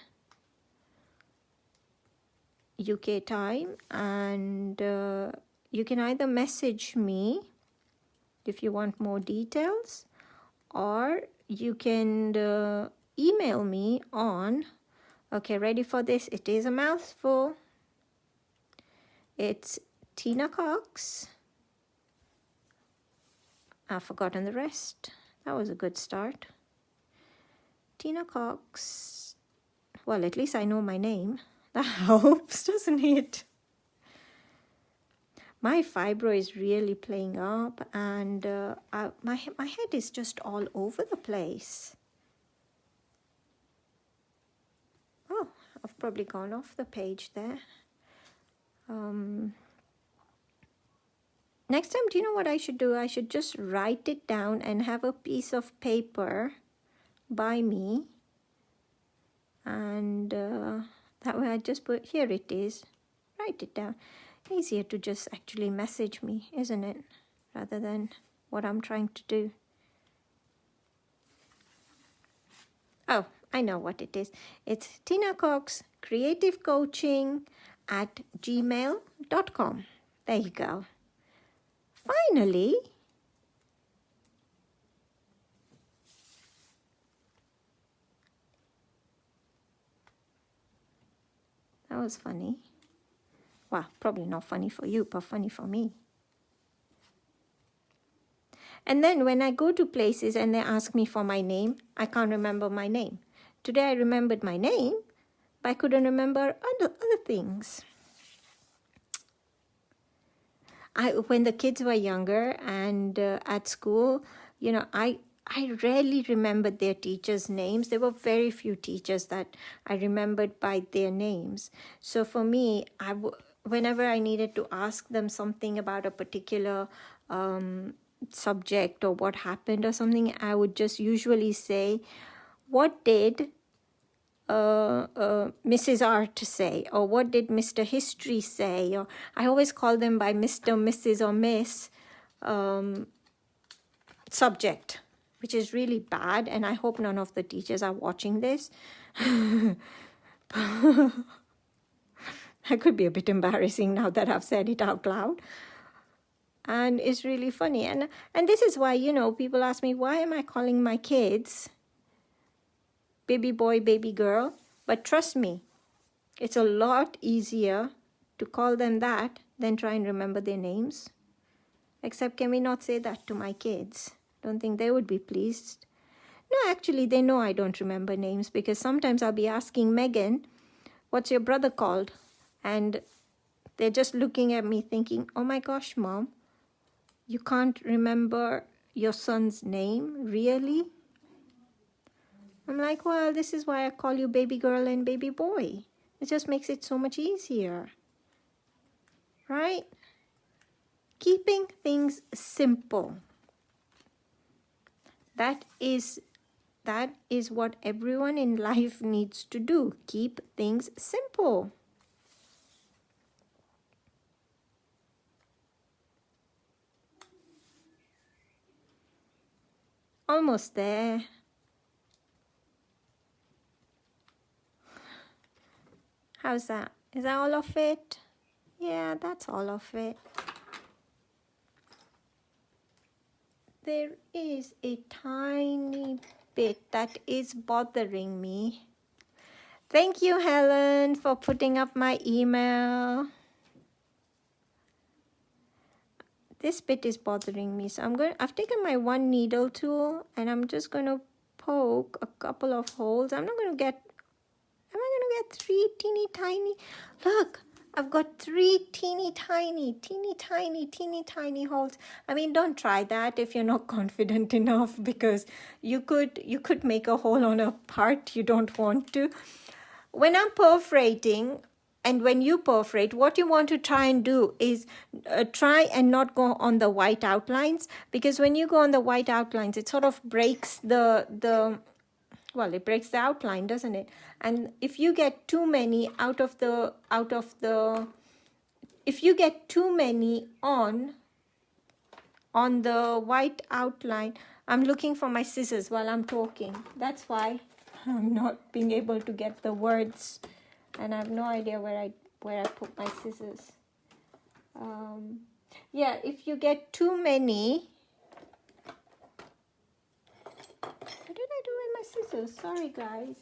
UK time, and you can either message me if you want more details, or you can email me on, okay, ready for this? It is a mouthful. It's Tina Cox. I've forgotten the rest. That was a good start. Tina Cox. Well, at least I know my name. That helps, doesn't it? My fibro is really playing up, and my head is just all over the place. I've probably gone off the page there. Next time, do you know what I should do? I should just write it down and have a piece of paper by me. And that way I just put, here it is. Write it down. Easier to just actually message me, isn't it? Rather than what I'm trying to do. Oh, I know what it is. It's Tina Cox Creative Coaching at gmail.com. There you go. Finally, that was funny. Well, probably not funny for you, but funny for me. And then when I go to places and they ask me for my name, I can't remember my name. Today I remembered my name, but I couldn't remember other things. When the kids were younger and at school, you know, I rarely remembered their teachers' names. There were very few teachers that I remembered by their names. So for me, whenever I needed to ask them something about a particular subject or what happened or something, I would just usually say, what did Mrs. Art say, or what did Mr. History say, or I always call them by Mr., Mrs. or Miss subject, which is really bad, and I hope none of the teachers are watching this. That could be a bit embarrassing now that I've said it out loud. And it's really funny. And this is why, you know, people ask me, why am I calling my kids baby boy, baby girl? But trust me, it's a lot easier to call them that than try and remember their names. Except, can we not say that to my kids? Don't think they would be pleased. No, actually, they know I don't remember names, because sometimes I'll be asking Megan, what's your brother called? And they're just looking at me thinking, oh my gosh, Mom, you can't remember your son's name, really? I'm like, well, this is why I call you baby girl and baby boy. It just makes it so much easier, right? Keeping things simple. That is what everyone in life needs to do. Keep things simple. Almost there. How's that? Is that all of it? Yeah, that's all of it. There is a tiny bit that is bothering me. Thank you, Helen, for putting up my email. This bit is bothering me, so I've taken my one needle tool and I'm just going to poke a couple of holes. Am I going to get 3 teeny tiny? Look, I've got 3 teeny tiny holes. I mean, don't try that if you're not confident enough, because you could make a hole on a part you don't want to. When I'm perforating, and when you perforate, what you want to try and do is try and not go on the white outlines, because when you go on the white outlines, it sort of breaks it breaks the outline, doesn't it? And if you get too many if you get too many on the white outline, I'm looking for my scissors while I'm talking. That's why I'm not being able to get the words, and I have no idea where I put my scissors. Yeah, if you get too many. What did I do with my scissors? Sorry, guys.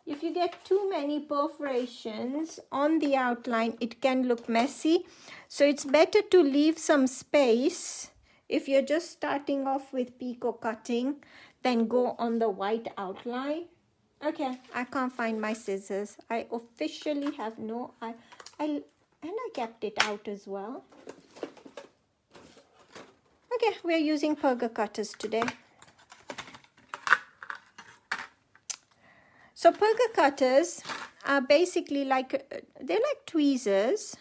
If you get too many perforations on the outline, it can look messy. So it's better to leave some space if you're just starting off with picot cutting, then go on the white outline. Okay, I can't find my scissors. I officially have no... I kept it out as well. Okay, we're using Perga cutters today. So Perga cutters, are basically like, they're like tweezers.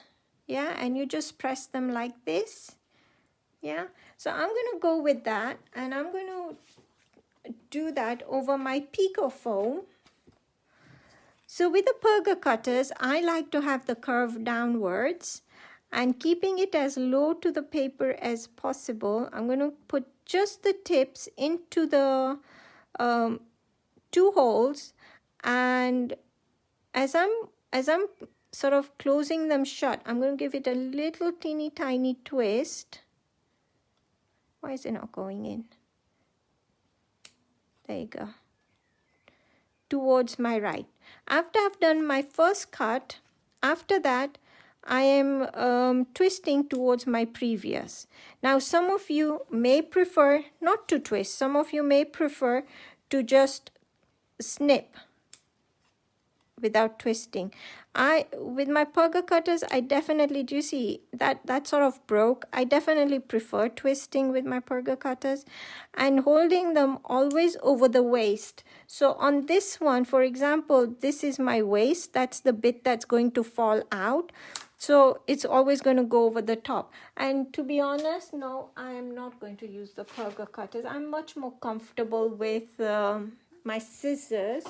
Yeah, and you just press them like this. Yeah, so I'm going to go with that, and I'm going to do that over my Pico foam. So with the perga cutters, I like to have the curve downwards, and keeping it as low to the paper as possible, I'm going to put just the tips into the 2 holes, and as I'm sort of closing them shut, I'm going to give it a little teeny tiny twist. Why is it not going in? There you go. Towards my right. After I've done my first cut, after that, I am twisting towards my previous. Now, some of you may prefer not to twist. Some of you may prefer to just snip without twisting. With my perga cutters, I definitely, do you see that sort of broke? I definitely prefer twisting with my perga cutters and holding them always over the waist. So on this one, for example, this is my waist. That's the bit that's going to fall out. So it's always going to go over the top. And to be honest, no, I am not going to use the perga cutters. I'm much more comfortable with my scissors.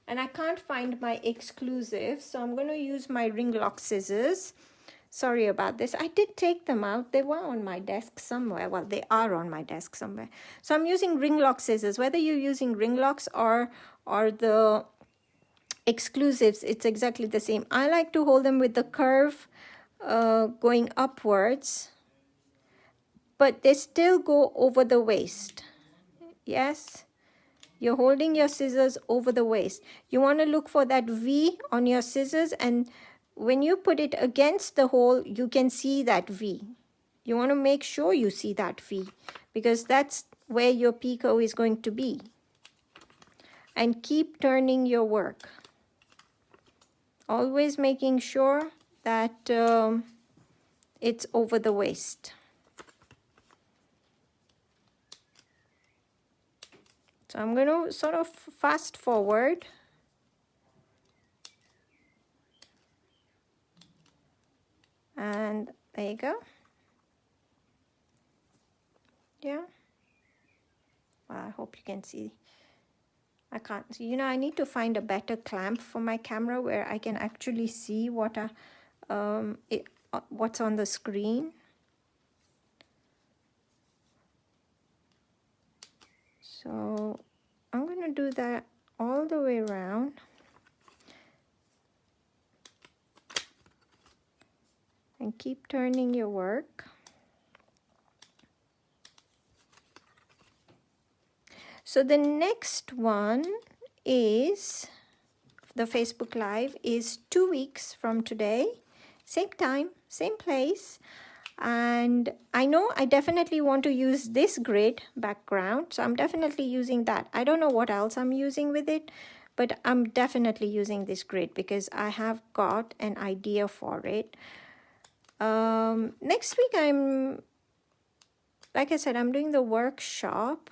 And I can't find my exclusive, so I'm going to use my ring lock scissors. Sorry about this. I did take them out. They were on my desk somewhere. Well, they are on my desk somewhere. So I'm using ring lock scissors. Whether you're using ring locks or the exclusives, it's exactly the same. I like to hold them with the curve going upwards, but they still go over the waist. Yes. You're holding your scissors over the waist. You want to look for that V on your scissors, and when you put it against the hole, you can see that V. You want to make sure you see that V, because that's where your picot is going to be. And keep turning your work. Always making sure that it's over the waist. So I'm going to sort of fast forward. And there you go. Yeah. Well, I hope you can see. I can't see. You know, I need to find a better clamp for my camera where I can actually see what what's on the screen. So I'm going to do that all the way around. And keep turning your work. So the next one is, the Facebook Live is 2 weeks from today. Same time, same place. And I know I definitely want to use this grid background, so I'm definitely using that. I don't know what else I'm using with it, but I'm definitely using this grid because I have got an idea for it. Next week like I said, I'm doing the workshop.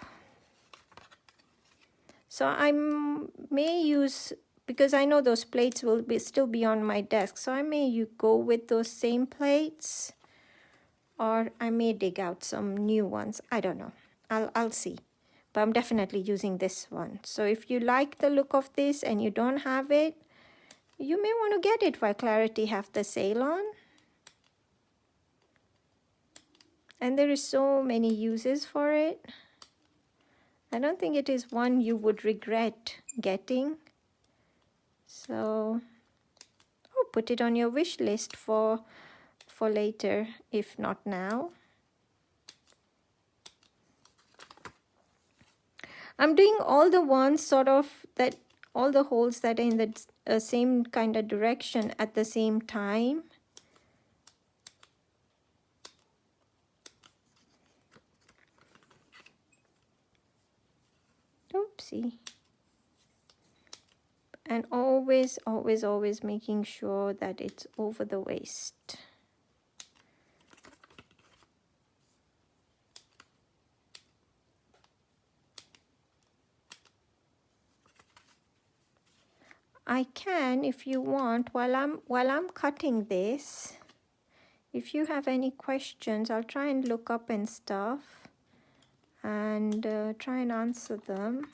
So I may use, because I know those plates will still be on my desk, so I may go with those same plates. Or I may dig out some new ones. I don't know. I'll see. But I'm definitely using this one. So if you like the look of this and you don't have it, you may want to get it while Clarity have the sale on. And there is so many uses for it. I don't think it is one you would regret getting. So, put it on your wish list for later, if not now. I'm doing all the ones sort of that, all the holes that are in the same kind of direction at the same time. Oopsie. And always, always, always making sure that it's over the waist. I can, if you want, while I'm cutting this. If you have any questions, I'll try and look up and stuff and try and answer them.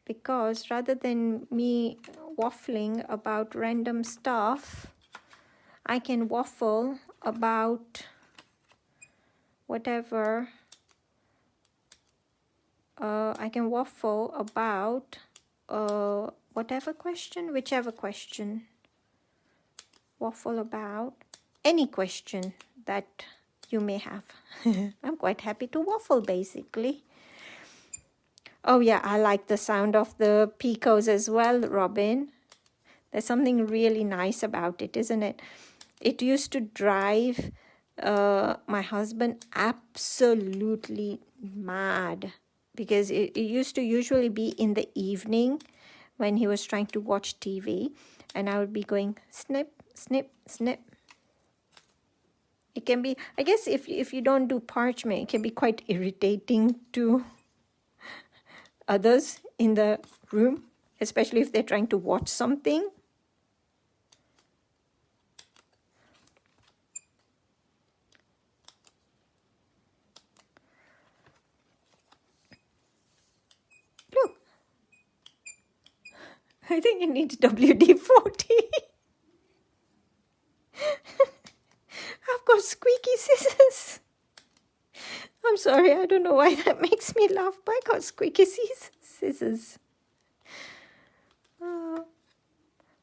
Because rather than me waffling about random stuff, I can waffle about whatever. I can waffle about whatever question, whichever question. Waffle about any question that you may have. I'm quite happy to waffle, basically. Oh yeah, I like the sound of the picos as well, Robin. There's something really nice about it, isn't it? It used to drive my husband absolutely mad, because it used to usually be in the evening when he was trying to watch TV, and I would be going snip, snip, snip. It can be, I guess if you don't do parchment, it can be quite irritating to others in the room, especially if they're trying to watch something. Look, I think it needs WD-40. I've got squeaky scissors. I'm sorry, I don't know why that makes me laugh, but I got squeaky scissors.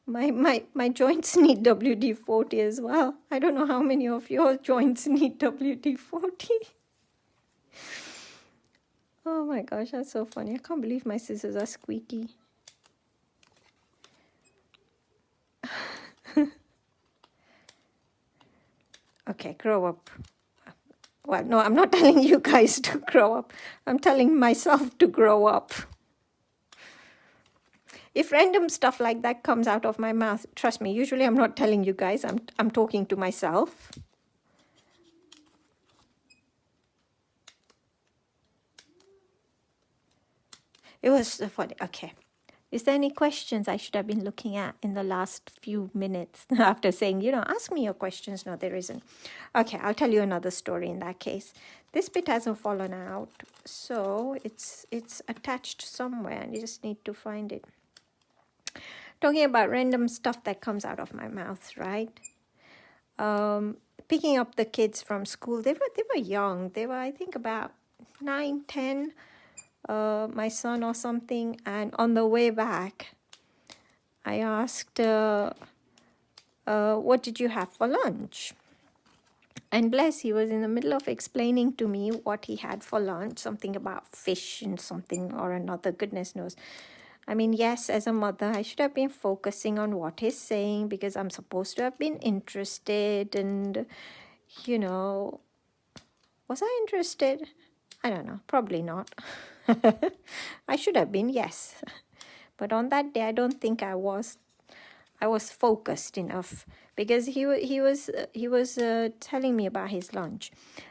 My joints need WD-40 as well. I don't know how many of your joints need WD-40. Oh my gosh, that's so funny. I can't believe my scissors are squeaky. Okay, grow up. Well, no, I'm not telling you guys to grow up. I'm telling myself to grow up. If random stuff like that comes out of my mouth, trust me, usually I'm not telling you guys, I'm talking to myself. It was so funny. Okay. Is there any questions I should have been looking at in the last few minutes after saying, ask me your questions? No, there isn't. Okay, I'll tell you another story in that case. This bit hasn't fallen out, so it's attached somewhere and you just need to find it. Talking about random stuff that comes out of my mouth, right? Picking up the kids from school. They were young. They were, I think, about 9, 10. My son or something, and on the way back I asked, what did you have for lunch? And bless, he was in the middle of explaining to me what he had for lunch, something about fish and something or another, goodness knows. I mean, yes, as a mother I should have been focusing on what he's saying, because I'm supposed to have been interested, and was I interested? I don't know, probably not. I should have been, yes. But on that day, I don't think I was focused enough, because he was telling me about his lunch.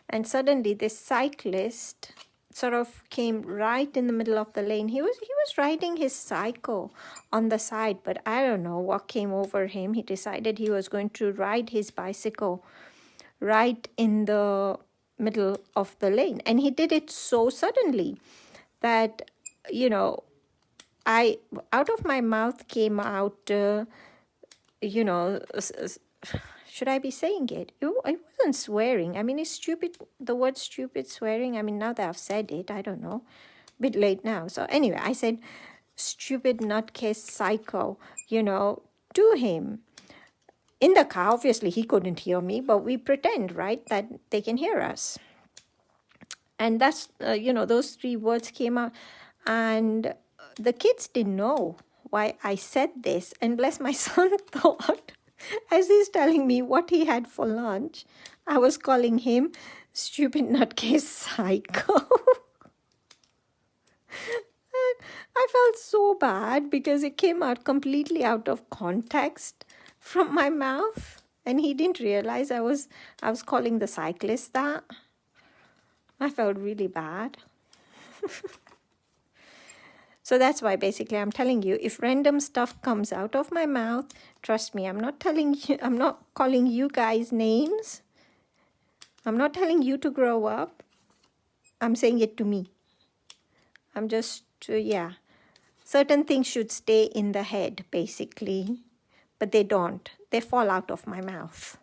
And suddenly this cyclist sort of came right in the middle of the lane. He was riding his cycle on the side, but I don't know what came over him. He decided he was going to ride his bicycle right in the middle of the lane, and he did it so suddenly that out of my mouth came out should I be saying it? I wasn't swearing. I mean, it's stupid, the word stupid, swearing. I mean, now that I've said it, I don't know, a bit late now. So anyway, I said stupid nutcase psycho, to him. In the car, obviously, he couldn't hear me, but we pretend, right, that they can hear us. And that's, those 3 words came out. And the kids didn't know why I said this. And bless, my son thought, as he's telling me what he had for lunch, I was calling him stupid nutcase psycho. I felt so bad because it came out completely out of context from my mouth, and he didn't realize I was calling the cyclist that. So that's why basically I'm telling you, if random stuff comes out of my mouth, trust me, I'm not telling you, I'm not calling you guys names. I'm not telling you to grow up. I'm saying it to me. I'm just, yeah. Certain things should stay in the head, basically. But they don't. They fall out of my mouth.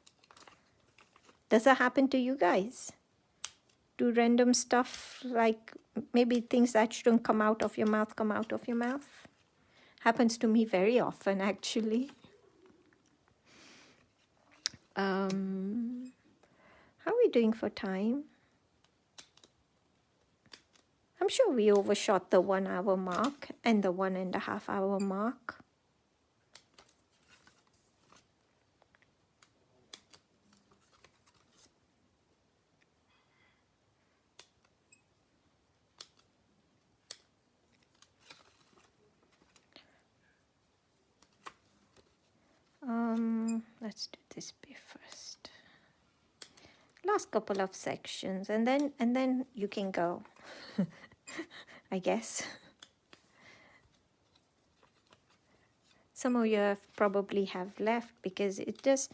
Does that happen to you guys? Do random stuff, like maybe things that shouldn't come out of your mouth, come out of your mouth? Happens to me very often, actually. How are we doing for time? I'm sure we overshot the 1 hour mark and the 1.5 hour mark. Let's do this bit first. Last couple of sections, and then you can go. I guess. Some of you probably have left because it just,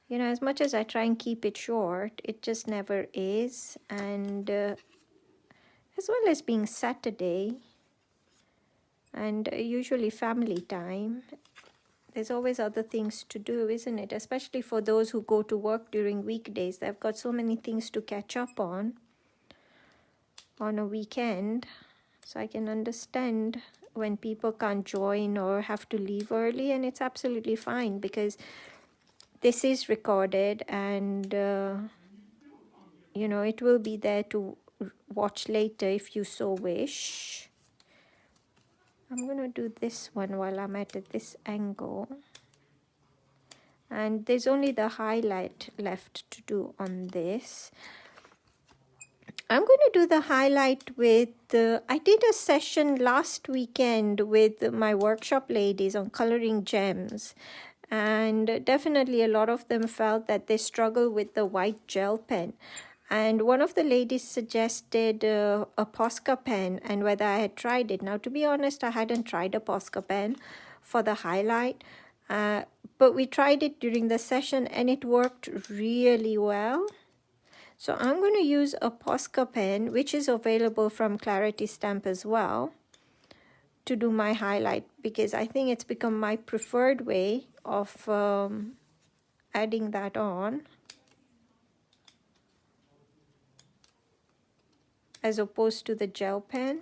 you know, as much as I try and keep it short, it just never is. And as well as being Saturday and usually family time, there's always other things to do, isn't it? Especially for those who go to work during weekdays. They've got so many things to catch up on a weekend. So I can understand when people can't join or have to leave early, and it's absolutely fine because this is recorded and, you know, it will be there to watch later if you so wish. I'm going to do this one while I'm at this angle. And there's only the highlight left to do on this. I'm going to do the highlight with, I did a session last weekend with my workshop ladies on coloring gems. And definitely a lot of them felt that they struggle with the white gel pen. And one of the ladies suggested a Posca pen and whether I had tried it. Now, to be honest, I hadn't tried a Posca pen for the highlight. But we tried it during the session and it worked really well. So I'm going to use a Posca pen, which is available from ClarityStamp as well, to do my highlight because I think it's become my preferred way of adding that on, as opposed to the gel pen.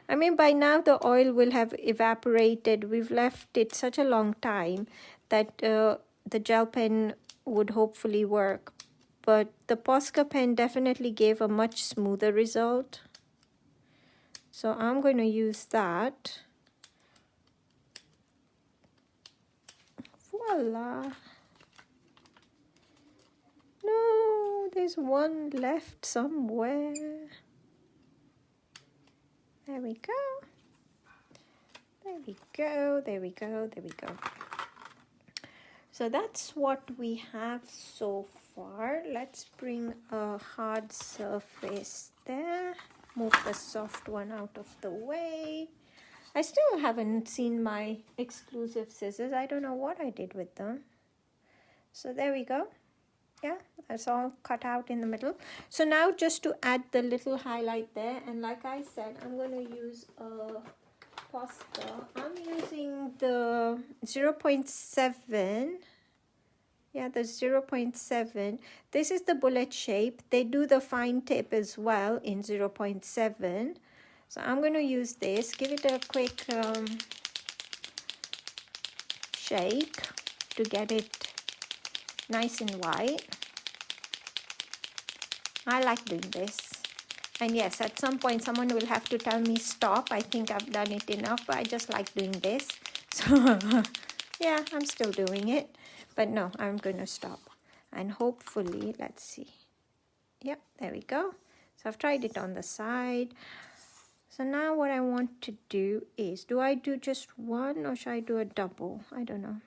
I mean, by now the oil will have evaporated. We've left it such a long time that the gel pen would hopefully work. But the Posca pen definitely gave a much smoother result. So I'm going to use that. Voila. No, there's one left somewhere. There we go. There we go, there we go, there we go. So that's what we have so far. Let's bring a hard surface there. Move the soft one out of the way. I still haven't seen my exclusive scissors. I don't know what I did with them. So there we go. Yeah, that's all cut out in the middle. So now just to add the little highlight there, and like I said, I'm going to use a Posca. I'm using the 0.7. Yeah, the 0.7. This is the bullet shape. They do the fine tip as well in 0.7. So I'm going to use this. Give it a quick shake to get it nice and white. I like doing this. And yes, at some point someone will have to tell me stop. I think I've done it enough, but I just like doing this. So yeah, I'm still doing it. But no, I'm going to stop. And hopefully, let's see. Yep, there we go. So I've tried it on the side. So now what I want to do is, do I do just one or should I do a double? I don't know.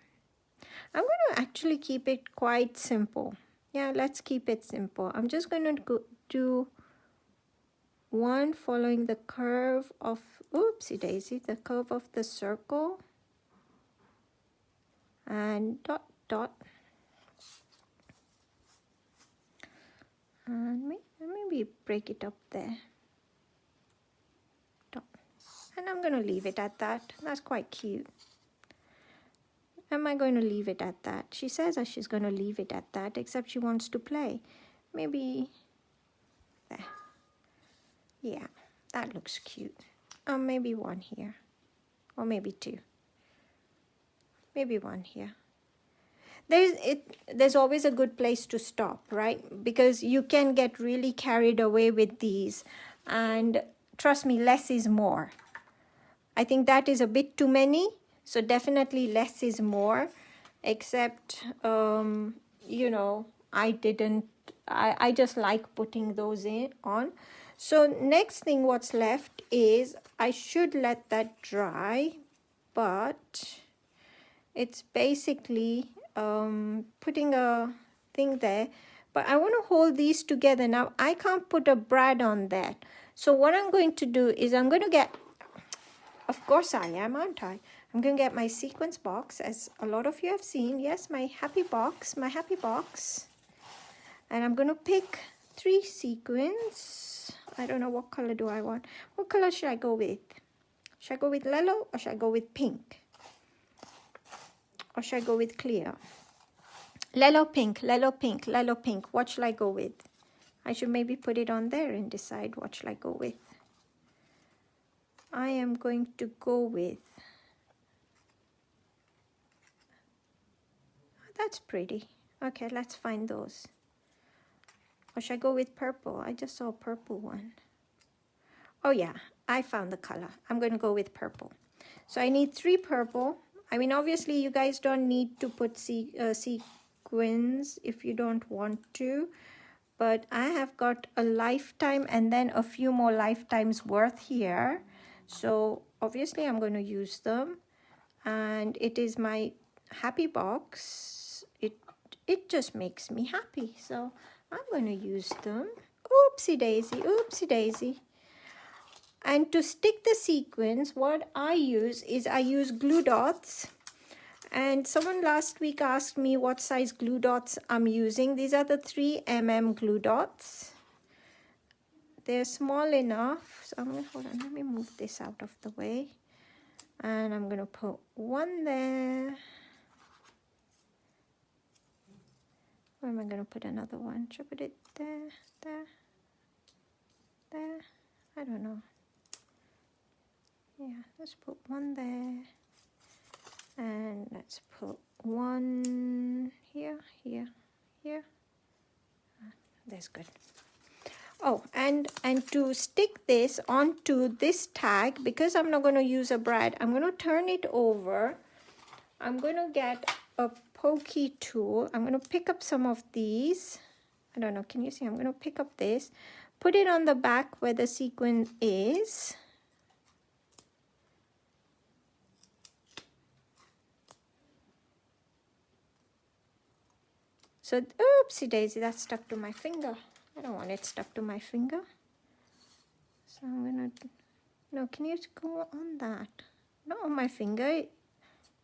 I'm going to actually keep it quite simple. Yeah, let's keep it simple. I'm just going to do one following the curve of, oopsie daisy, the curve of the circle, and dot dot, and maybe break it up there, dot. And I'm going to leave it at that. That's quite cute. Am I going to leave it at that? She says that she's going to leave it at that, except she wants to play. Maybe there. Yeah, that looks cute. Maybe one here, or maybe two. Maybe one here. There's always a good place to stop, right? Because you can get really carried away with these, and trust me, less is more. I think that is a bit too many, so definitely less is more, except you know, I just like putting those on. So next thing what's left is, I should let that dry, but it's basically putting a thing there. But I want to hold these together. Now I can't put a brad on that. So what I'm going to do is I'm going to get, of course I am, aren't I? I'm going to get my sequence box, as a lot of you have seen. Yes, my happy box. And I'm going to pick 3 sequins. I don't know what color do I want. What color should I go with? Should I go with yellow, or should I go with pink? Or should I go with clear? Yellow, pink, yellow, pink, yellow, pink. What should I go with? I should maybe put it on there and decide what should I go with. I am going to go with, that's pretty. Okay, let's find those. Or should I go with purple? I just saw a purple one. Oh yeah, I found the color. I'm going to go with purple. So I need 3 purple. I mean, obviously you guys don't need to put sequins if you don't want to. But I have got a lifetime and then a few more lifetimes worth here. So obviously I'm going to use them. And it is my happy box. It just makes me happy. So I'm going to use them. Oopsie daisy, oopsie daisy. And to stick the sequins, what I use is I use glue dots. And someone last week asked me what size glue dots I'm using. These are the 3mm glue dots. They're small enough. So I'm going to, hold on, let me move this out of the way. And I'm going to put one there. Where am I going to put another one? Should I put it there, there, there? I don't know. Yeah, let's put one there. And let's put one here, here, here. That's good. Oh, and to stick this onto this tag, because I'm not going to use a brad, I'm going to turn it over. I'm going to get a pokey tool. I'm going to pick up some of these. I don't know, can you see? I'm going to pick up this, put it on the back where the sequin is. So, oopsie daisy, that's stuck to my finger. I don't want it stuck to my finger. So I'm gonna, no, can you go on that? Not on my finger.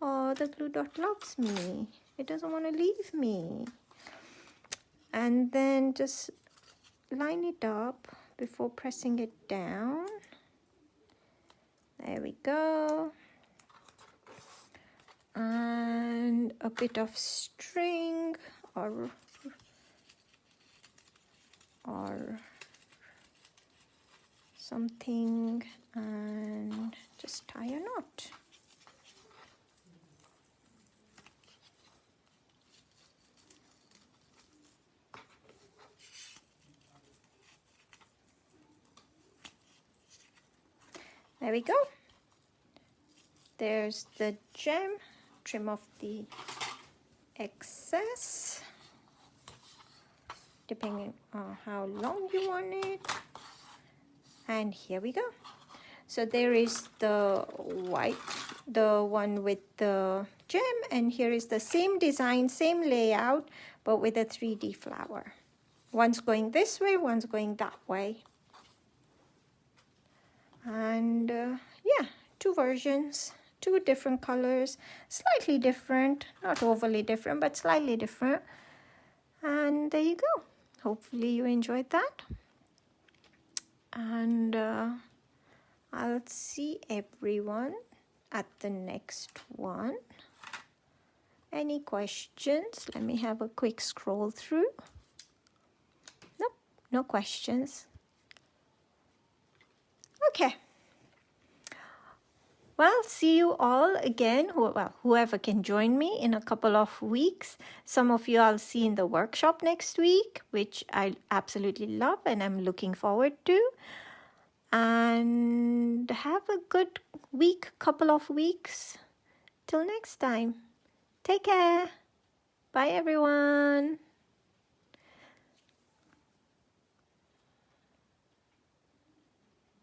Oh, the glue dot loves me. It doesn't want to leave me. And then just line it up before pressing it down. There we go. And a bit of string or something, and just tie a knot. There we go. There's the gem. Trim off the excess, depending on how long you want it. And here we go. So there is the white, the one with the gem, and here is the same design, same layout, but with a 3D flower. One's going this way, one's going that way. And yeah, two versions, two different colors, slightly different, not overly different, but slightly different. And there you go. Hopefully you enjoyed that. And I'll see everyone at the next one. Any questions? Let me have a quick scroll through. Nope, no questions. Okay. Well, see you all again, whoever can join me in a couple of weeks. Some of you I'll see in the workshop next week, which I absolutely love and I'm looking forward to. And have a good week, couple of weeks. Till next time. Take care. Bye, everyone.